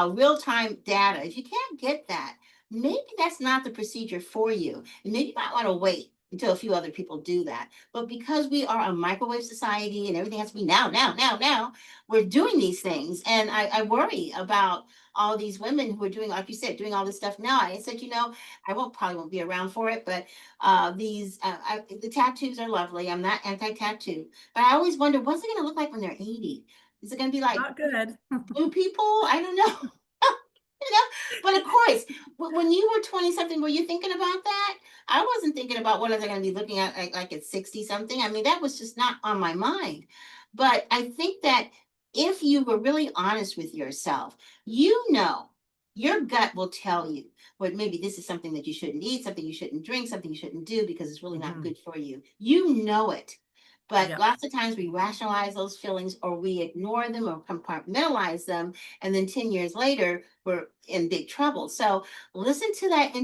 real time data, if you can't get that, maybe that's not the procedure for you. And maybe you might want to wait until a few other people do that. But because we are a microwave society and everything has to be now, now, now, now, we're doing these things. And I worry about all these women who are doing, like you said, doing all this stuff now. I said, I probably won't be around for it, but the tattoos are lovely. I'm not anti-tattoo, but I always wonder, what's it going to look like when they're 80? Is it going to be like Not good. blue people? I don't know. you know, but of course, when you were 20 something, were you thinking about that? I wasn't thinking about what was I going to be looking at like at 60 something. I mean, that was just not on my mind. But I think that if you were really honest with yourself, your gut will tell you what maybe this is something that you shouldn't eat, something you shouldn't drink, something you shouldn't do because it's really not Hmm. good for you. You know it. But Yep. lots of times we rationalize those feelings or we ignore them or compartmentalize them. And then 10 years later, we're in big trouble. So listen to that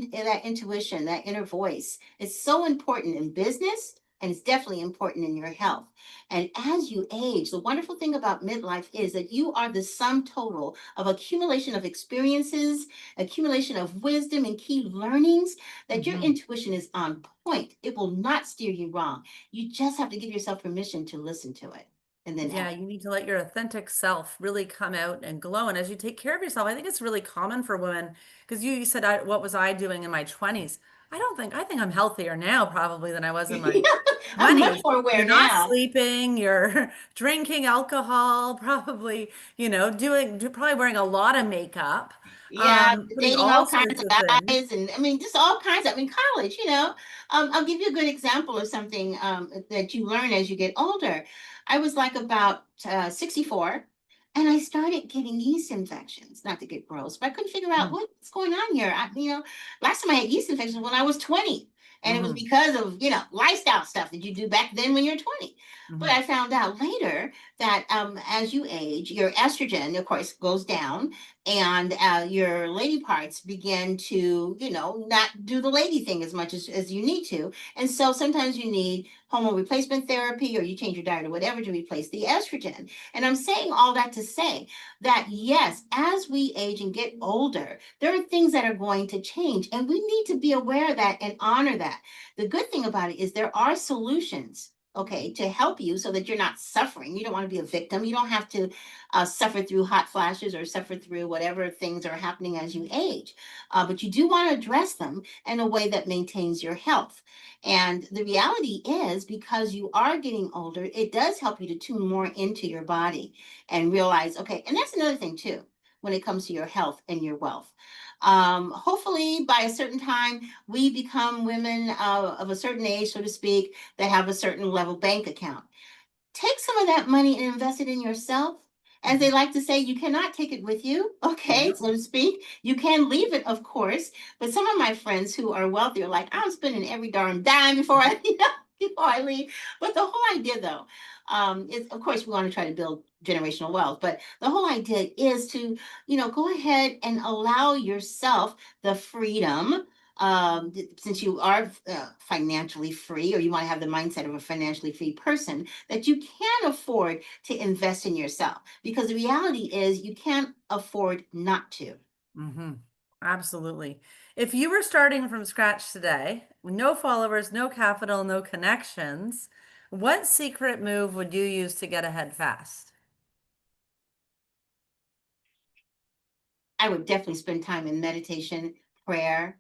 intuition, that inner voice. It's so important in business and it's definitely important in your health. And as you age, the wonderful thing about midlife is that you are the sum total of accumulation of experiences, accumulation of wisdom and key learnings, that your Hmm. intuition is on point. It will not steer you wrong. You just have to give yourself permission to listen to it and then Yeah, act. you need to let your authentic self really come out and glow. And as you take care of yourself, I think it's really common for women because you said, what was I doing in my 20s? I think I'm healthier now probably than I was in my I'm much 20s. more You're aware not now. sleeping, you're drinking alcohol, probably, probably wearing a lot of makeup, Yeah, putting dating all all kinds sorts of of things. guys, and I mean, just all kinds of. I mean, college. I'll give you a good example of something that you learn as you get older. I was like about 64, and I started getting yeast infections. Not to get gross, but I couldn't figure out what's going on here. Last time I had yeast infections when I was 20, and it was Mm-hmm. because of lifestyle stuff that you do back then when you're 20. But Hmm. I found out later that as you age, your estrogen, of course, goes down and your lady parts begin to not do the lady thing as much as you need to, and so sometimes you need hormone replacement therapy or you change your diet or whatever to replace the estrogen. And I'm saying all that to say that yes, as we age and get older, there are things that are going to change and we need to be aware of that and honor that. The good thing about it is there are solutions, okay, to help you so that you're not suffering. You don't want to be a victim. You don't have to suffer through hot flashes or suffer through whatever things are happening as you age. But you do want to address them in a way that maintains your health. And the reality is, because you are getting older, it does help you to tune more into your body and realize, okay, and that's another thing too, when it comes to your health and your wealth. Hopefully, by a certain time, we become women of a certain age, so to speak, that have a certain level bank account. Take some of that money and invest it in yourself As they like to say, you cannot take it with you, okay, Yep. so to speak. You can leave it, of course. But some of my friends who are wealthy are like, I'm spending every darn dime before I, before I leave. But the whole idea, though, is of course we want to try to build generational wealth. But the whole idea is to, go ahead and allow yourself the freedom. Since you are financially free, or you want to have the mindset of a financially free person, that you can afford to invest in yourself, because the reality is you can't afford not to. Hmm. Absolutely. If you were starting from scratch today, no followers, no capital, no connections, what secret move would you use to get ahead fast? I would definitely spend time in meditation, prayer,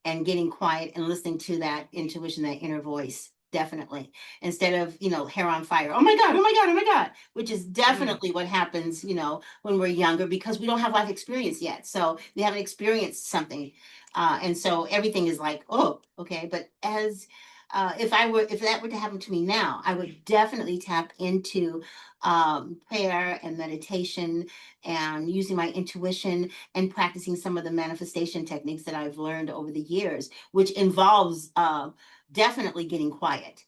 and getting quiet and listening to that intuition, that inner voice. Definitely. Instead of, hair on fire. Oh my God, oh my God, oh my God, which is Mm. definitely what happens, when we're younger, because we don't have life experience yet. So we haven't experienced something. And so everything is like, oh, okay. But if that were to happen to me now, I would definitely tap into prayer and meditation and using my intuition and practicing some of the manifestation techniques that I've learned over the years, which involves definitely getting quiet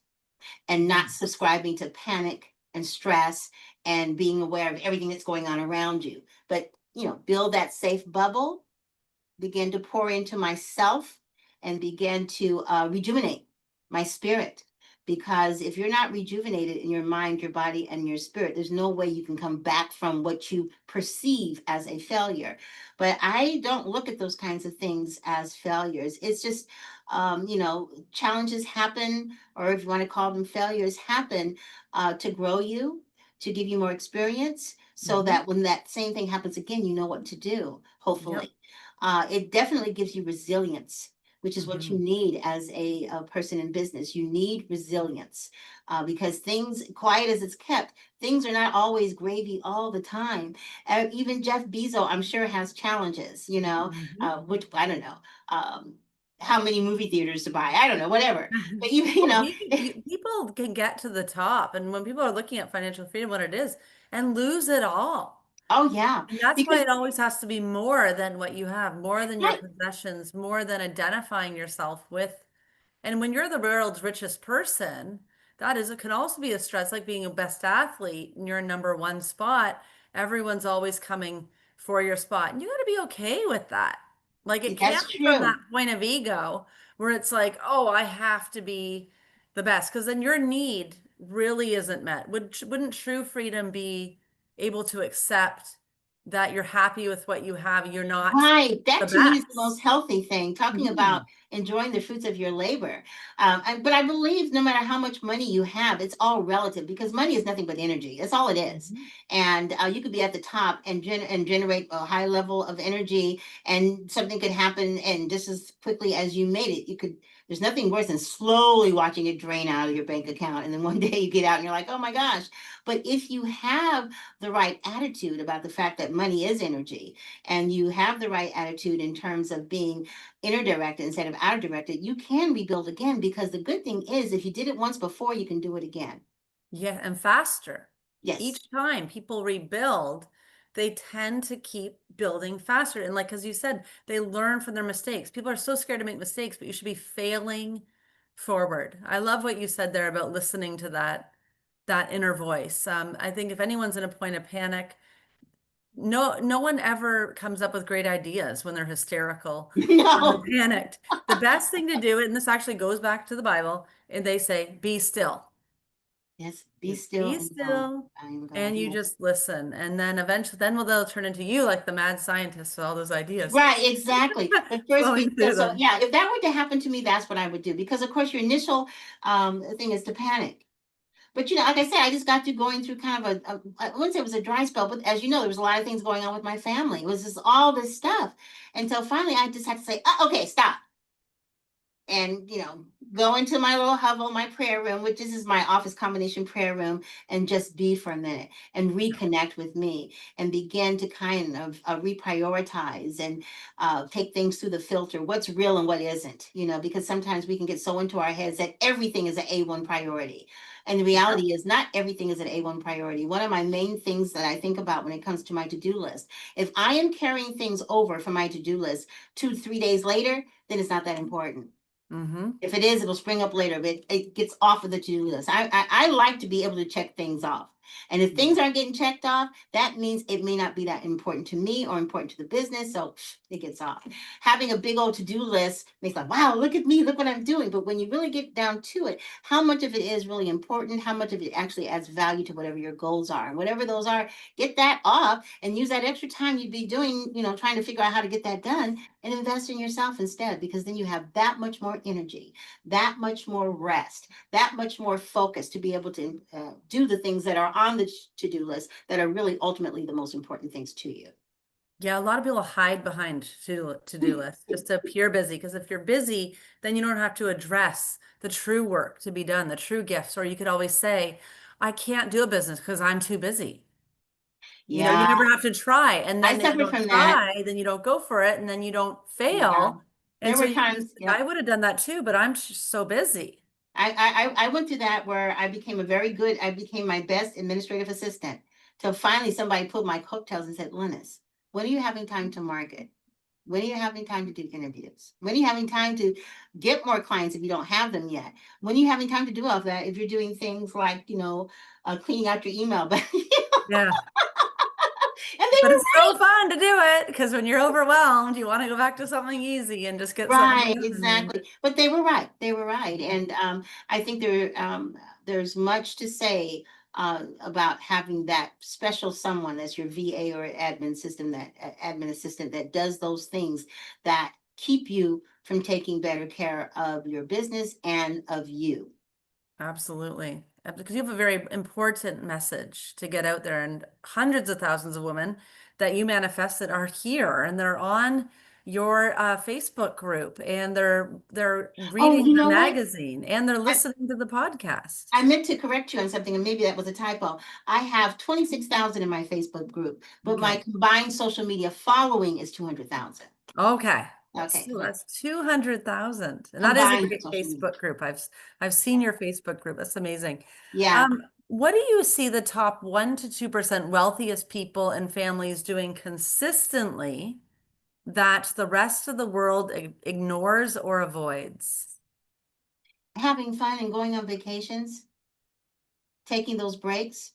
and not Mhm. subscribing to panic and stress and being aware of everything that's going on around you. But, build that safe bubble, begin to pour into myself, and begin to rejuvenate my spirit. Because if you're not rejuvenated in your mind, your body, and your spirit, there's no way you can come back from what you perceive as a failure. But I don't look at those kinds of things as failures. It's just, challenges happen, or if you want to call them failures, happen to grow you, to give you more experience, so Mhm. that when that same thing happens again, you know what to do, Yep. hopefully. It definitely gives you resilience, which is what you Mhm. need as a person in business. You need resilience because things, quiet as it's kept, things are not always gravy all the time. Even Jeff Bezos, I'm sure, has challenges, Mhm. which I don't know. Um, how many movie theaters to buy? I don't know, whatever. But even, Well, people can get to the top, and when people are looking at financial freedom, what it is, and lose it all. oh yeah, And that's why because it always has to be more than what you have, more than your right, possessions, more than identifying yourself with. And when you're the world's richest person, that is, it can also be a stress, like being a best athlete and you're number one spot. Everyone's always coming for your spot. And you got to be okay with that. Like it can't that's be from that true. point of ego where it's like, oh, I have to be the best. Because then your need really isn't met. Wouldn't true freedom be able to accept that you're happy with what you have? You're not Right. the That to me is the most best. healthy thing, talking about Mhm. enjoying the fruits of your labor. But I believe no matter how much money you have, it's all relative, because money is nothing but energy. That's all it is. Mhm. And you could be at the top and, and generate a high level of energy, and something could happen. And just as quickly as you made it, there's nothing worse than slowly watching it drain out of your bank account. And then one day you get out and you're like, oh my gosh. But if you have the right attitude about the fact that money is energy, and you have the right attitude in terms of being inner directed instead of outer directed, you can rebuild again. Because the good thing is, if you did it once before, you can do it again. Yeah, and faster. Yes, Each time people rebuild, they tend to keep building faster. And like, as you said, they learn from their mistakes. People are so scared to make mistakes, but you should be failing forward. I love what you said there about listening to that inner voice. I think if anyone's in a point of panic, no one ever comes up with great ideas when they're hysterical or they're no, panicked. The best thing to do, and this actually goes back to the Bible, and they say, be still. yes, be You still be and know still I am God. and you Yes. just listen. And then eventually, then they'll turn into you like the mad scientist with all those ideas Right, exactly. But first be flowing still. through So them. yeah, if that were to happen to me, that's what I would do. Because of course your initial thing is to panic. But like I said, I just got through going through kind of I wouldn't say it was a dry spell, but as you know, there was a lot of things going on with my family. It was just all this stuff. Until finally I just had to say, okay, stop. and go into my little hovel, my prayer room, which this is my office combination prayer room, and just be for a minute and reconnect with me and begin to kind of reprioritize and take things through the filter, what's real and what isn't, because sometimes we can get so into our heads that everything is an A1 priority. And the reality is not everything is an A1 priority. One of my main things that I think about when it comes to my to-do list, if I am carrying things over from my to-do list 2, 3 days later, then it's not that important. Mm-hmm. If it is, it'll spring up later, but it gets off of the to-do list. I like to be able to check things off. And if things aren't getting checked off, that means it may not be that important to me or important to the business. So it gets off. Having a big old to-do list makes like, wow, look at me, look what I'm doing. But when you really get down to it, how much of it is really important? How much of it actually adds value to whatever your goals are? And whatever those are, get that off and use that extra time you'd be doing, trying to figure out how to get that done, and invest in yourself instead, because then you have that much more energy, that much more rest, that much more focus to be able to do the things that are on the to-do list that are really ultimately the most important things to you. Yeah, a lot of people hide behind to-do lists just to appear busy. Because if you're busy, then you don't have to address the true work to be done, the true gifts. Or you could always say, I can't do a business because I'm too busy. You Yeah, never have to try. And I then if you suffered don't from that. try, then you don't go for it, and then you don't Yeah, fail. And there so were you can times. just, I Yep. would have done that too, but I'm just so busy. I went through that where I became my best administrative assistant till finally somebody pulled my coattails and said, Linus, when are you having time to market? When are you having time to do interviews? When are you having time to get more clients if you don't have them yet? When are you having time to do all of that if you're doing things like, cleaning out your email? But Yeah. and they But were it's so fun to do it because when you're overwhelmed, you want to go back to something easy and just get something right, done. exactly. But they were right. They were right. And I think there's much to say about having that special someone as your VA or admin assistant that does those things that keep you from taking better care of your business and of you. Absolutely. Because you have a very important message to get out there, and hundreds of thousands of women that you manifested are here and they're on your Facebook group and they're Oh, reading you the know what? magazine and they're I, listening to the podcast. I meant to correct you on something, and maybe that was a typo. I have 26,000 in my Facebook group, but my Okay. combined social media following is 200,000. Okay. Okay, So that's 200,000. And that is a combined great social media. Facebook group. I've seen your Facebook group. That's amazing. Yeah. What do you see the top 1 to 2% wealthiest people and families doing consistently that the rest of the world ignores or avoids? Having fun and going on vacations, taking those breaks.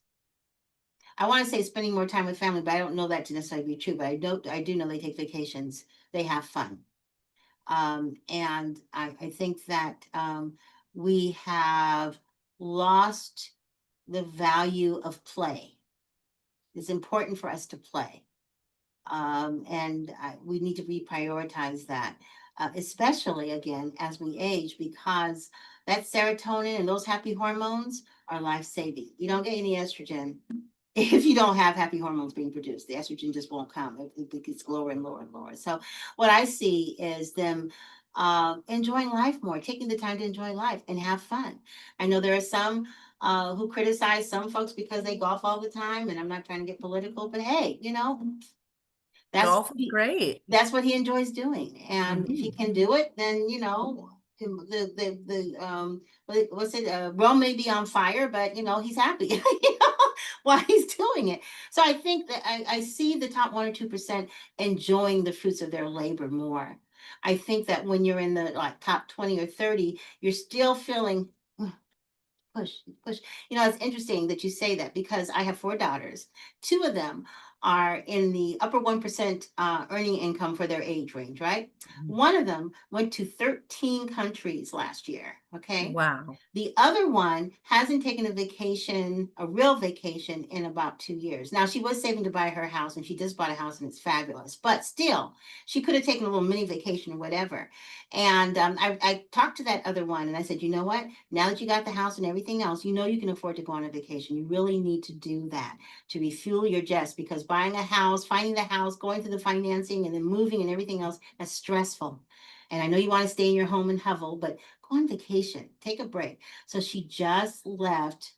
I want to say spending more time with family, but I don't know that to necessarily be true. But I do know they take vacations. They have fun. And I think that we have lost the value of play. It's important for us to play. And we need to reprioritize that, especially again as we age, because that serotonin and those happy hormones are life saving. You don't get any estrogen if you don't have happy hormones being produced. The estrogen just won't come. It gets lower and lower and lower. So what I see is them enjoying life more, taking the time to enjoy life and have fun. I know there are some who criticize some folks because they golf all the time, and I'm not trying to get political, but hey, that's Golf is great. that's what he enjoys doing. And if he Mhm. can do it, then what's it? Rome may be on fire, but he's happy while he's doing it. So I think that I see the top 1 or 2% enjoying the fruits of their labor more. I think that when you're in the like top 20 or 30, you're still feeling push, push. It's interesting that you say that because I have 4 daughters. Two of them are in the upper 1% earning income for their age range, right? One of them went to 13 countries last year. Okay. Wow. The other one hasn't taken a real vacation in about 2 years. Now, she was saving to buy her house, and she just bought a house and it's fabulous. But still, she could have taken a little mini vacation or whatever. And I talked to that other one and I said, you know what? Now that you got the house and everything else, you can afford to go on a vacation. You really need to do that to refuel your jets, because buying a house, finding the house, going through the financing, and then moving and everything else, that's stressful. And I know you want to stay in your home and hovel, but go on vacation, take a break. So she just left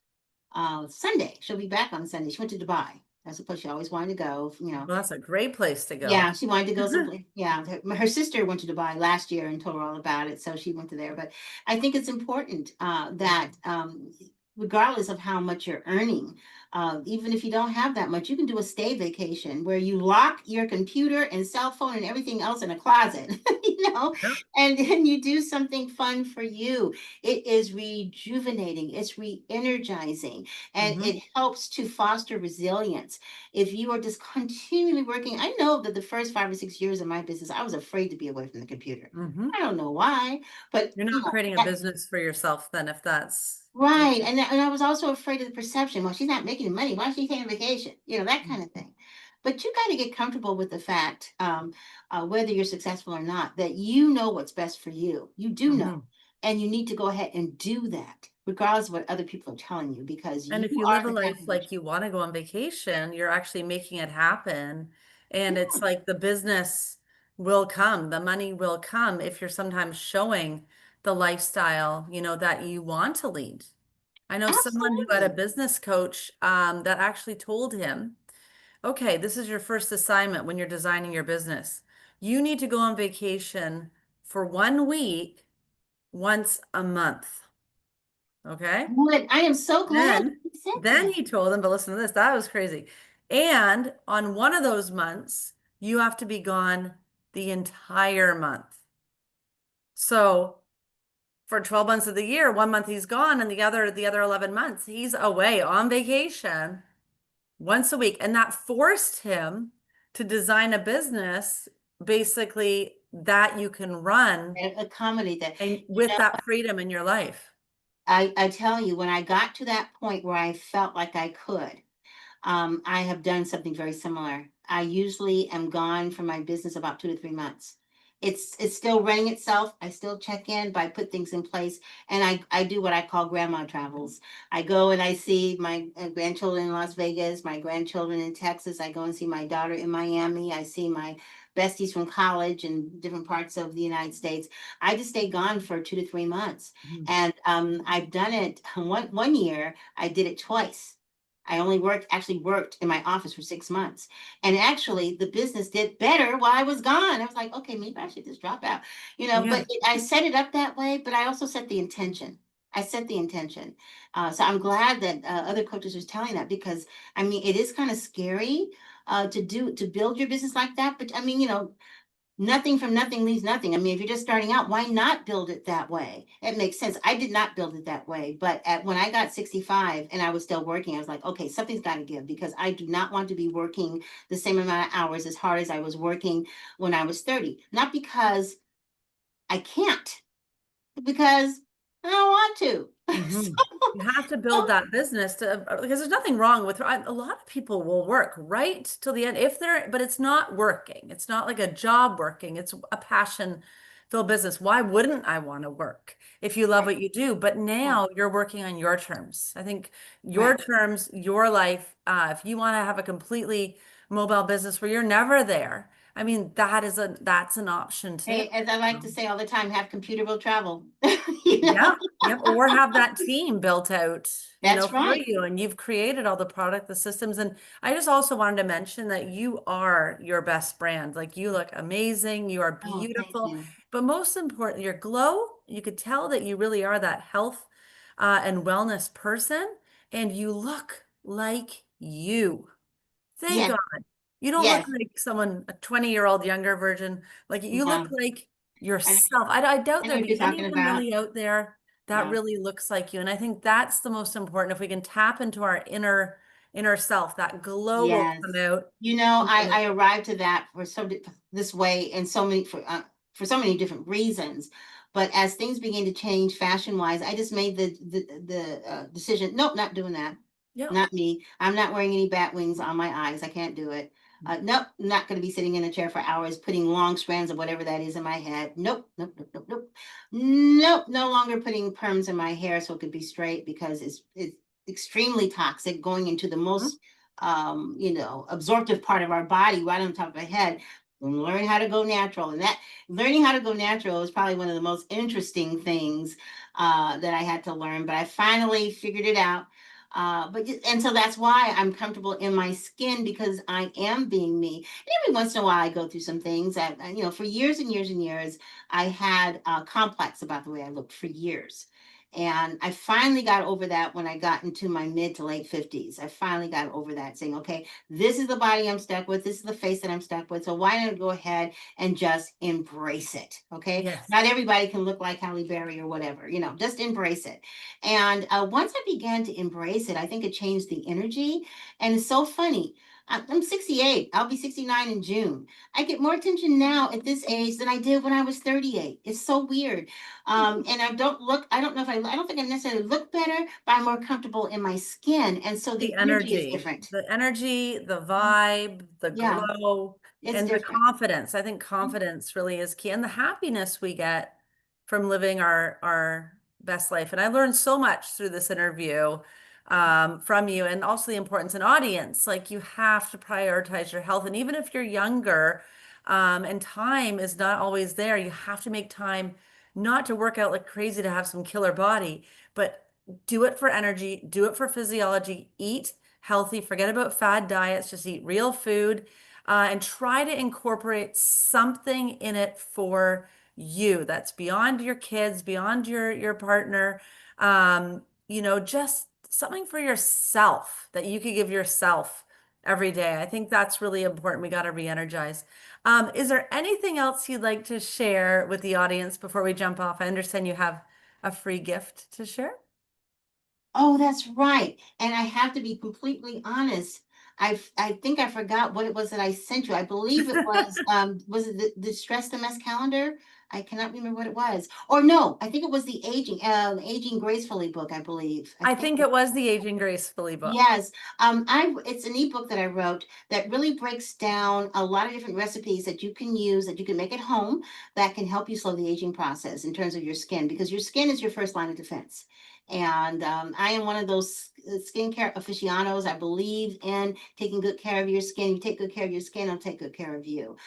Sunday. She'll be back on Sunday. She went to Dubai. That's the place she always wanted to go, you know. Well, that's a great place to go. Yeah, she wanted to go someplace. Yeah, her sister went to Dubai last year and told her all about it, so she went to there. But I think it's important that regardless of how much you're earning, even if you don't have that much, you can do a stay vacation where you lock your computer and cell phone and everything else in a closet, you know, Yeah. and then you do something fun for you. It is rejuvenating, it's re-energizing, and Hmm. it helps to foster resilience. If you are just continually working, I know that the first 5 or 6 years of my business, I was afraid to be away from the computer. Hmm. I don't know why, but You're you not know, creating a business for yourself then if that's, yeah. right. And I was also afraid of the perception. Well, she's not making money. Why is she taking a vacation? You know, that kind of thing. But you got to get comfortable with the fact, whether you're successful or not, that you know what's best for you. You do know. Hmm. And you need to go ahead and do that, regardless of what other people are telling you, because And you if you are live a the life captain. like you want to go on vacation, you're actually making it happen. And it's like the business will come, the money will come if you're sometimes showing the lifestyle, that you want to lead. I know someone who had a Absolutely. business coach that actually told him, okay, this is your first assignment when you're designing your business. You need to go on vacation for 1 week once a month. Okay. Good. I am so glad Then, you said then that. he told them, but listen to this, that was crazy. And on one of those months, you have to be gone the entire month. So for 12 months of the year, 1 month he's gone, and the other 11 months, he's away on vacation once a week. And that forced him to design a business basically that you can run Accommodate that. and You with know, that freedom in your life. I tell you, when I got to that point where I felt like I could, I have done something very similar. I usually am gone from my business about 2 to 3 months. It's still running itself. I still check in, but I put things in place, and I do what I call grandma travels. I go and I see my grandchildren in Las Vegas, my grandchildren in Texas. I go and see my daughter in Miami. I see my besties from college in different parts of the United States. I just stay gone for 2 to 3 months, Mhm. and I've done it one year. I did it twice. I only actually worked in my office for 6 months. And actually, the business did better while I was gone. I was like, okay, maybe I should just drop out, Yeah. but I set it up that way, but I also set the intention. I set the intention. So I'm glad that other coaches are telling that, because I mean, it is kind of scary to build your business like that. But I mean, nothing from nothing leaves nothing. I mean, if you're just starting out, why not build it that way? It makes sense. I did not build it that way, but when I got 65 and I was still working, I was like, okay, something's got to give, because I do not want to be working the same amount of hours as hard as I was working when I was 30. Not because I can't, but because I don't want to. Hmm. You have to build So, that business because there's nothing wrong with a lot of people will work right till the end if they're, but it's not working. It's not like a job working. It's a passion filled business. Why wouldn't I want to work if you love right, what you do? But right, now you're working on your terms. I think your right. terms, your life, if you want to have a completely mobile business where you're never there, I mean, that's an option too. Hey, as I like to say all the time, have computer will travel. you know, Yeah, yep. Or have that team built out, that's for right. you, and you've created all the product, the systems. And I just also wanted to mention that you are your best brand. Like you look amazing, you are Oh, thank beautiful, you. but most important, your glow, you could tell that you really are that health and wellness person, and you look like you. Thank Yes, God. You don't look yes. like someone, a 20-year-old younger version. Like you look Yeah. like I yourself. I doubt I know there'd what you're be talking anyone about. really out there that Yeah. really looks like you. And I think that's the most important. If we can tap into our inner self, that glow will come Yes. out. I arrived to that this way and for so many different reasons. But as things began to change fashion wise, I just made the decision. Nope, not doing that. Yeah. Not me. I'm not wearing any bat wings on my eyes. I can't do it. Nope, not going to be sitting in a chair for hours putting long strands of whatever that is in my head. Nope, nope, nope, nope, nope. Nope, no longer putting perms in my hair so it could be straight, because it's extremely toxic, going into the Mhm. most absorptive part of our body, right on top of our head. learn how to go natural. And that learning how to go natural was probably one of the most interesting things that I had to learn. But I finally figured it out. And so that's why I'm comfortable in my skin because I am being me. And every once in a while, I go through some things that, for years and years and years, I had a complex about the way I looked for years. And I finally got over that when I got into my mid to late 50s. I finally got over that, saying, okay, this is the body I'm stuck with. This is the face that I'm stuck with. So why don't I go ahead and just embrace it? Okay. Yes. Not everybody can look like Halle Berry or whatever, just embrace it. And once I began to embrace it, I think it changed the energy. And it's so funny. I'm 68. I'll be 69 in June. I get more attention now at this age than I did when I was 38. It's so weird. And I don't know if I don't think I necessarily look better, but I'm more comfortable in my skin. And so the energy is different. The energy, the vibe, the Yeah, glow, it's and the different. confidence. I think confidence really is key, and the happiness we get from living our best life. And I learned so much through this interview from you, and also the importance in audience. Like you have to prioritize your health, and even if you're younger, and time is not always there, you have to make time not to work out like crazy to have some killer body, but do it for energy, do it for physiology, eat healthy, forget about fad diets, just eat real food, and try to incorporate something in it for you that's beyond your kids, beyond your partner. Just something for yourself that you could give yourself every day. I think that's really important. We got to re-energize. Is there anything else you'd like to share with the audience before we jump off? I understand you have a free gift to share. Oh, that's right. And I have to be completely honest. I think I forgot what it was that I sent you. I believe it was it the Stress the Mess calendar? I cannot remember what it was. Or no, I think it was the Aging Gracefully book, I believe. I I think think it was the Aging Gracefully book. yes. It's an ebook that I wrote that really breaks down a lot of different recipes that you can use, that you can make at home, that can help you slow the aging process in terms of your skin, because your skin is your first line of defense. And I am one of those skincare aficionados. I believe in taking good care of your skin. You take good care of your skin, I'll take good care of you.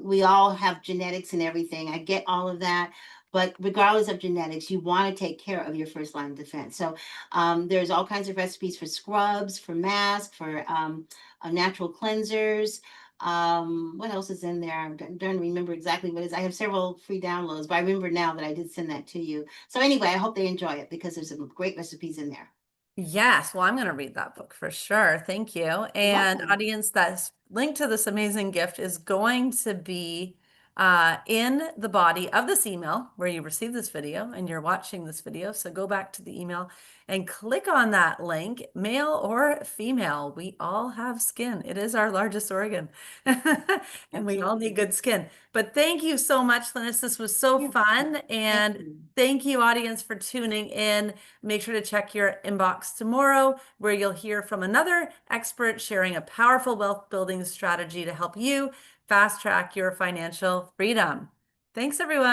We all have genetics and everything. I get all of that. But regardless of genetics, you want to take care of your first line of defense. So there's all kinds of recipes for scrubs, for masks, for natural cleansers. What else is in there? I'm trying to remember exactly what it is. I have several free downloads, but I remember now that I did send that to you. So anyway, I hope they enjoy it because there's some great recipes in there. Yes, well, I'm going to read that book for sure. Thank you. You're And welcome. audience, that's link to this amazing gift is going to be in the body of this email where you receive this video and you're watching this video. So go back to the email and click on that link, male or female. We all have skin. It is our largest organ, and we all need Absolutely. good skin. But thank you so much, Linus. This was so Yeah. fun. Thank And you. thank you, audience, for tuning in. Make sure to check your inbox tomorrow, where you'll hear from another expert sharing a powerful wealth building strategy to help you fast track your financial freedom. Thanks, everyone.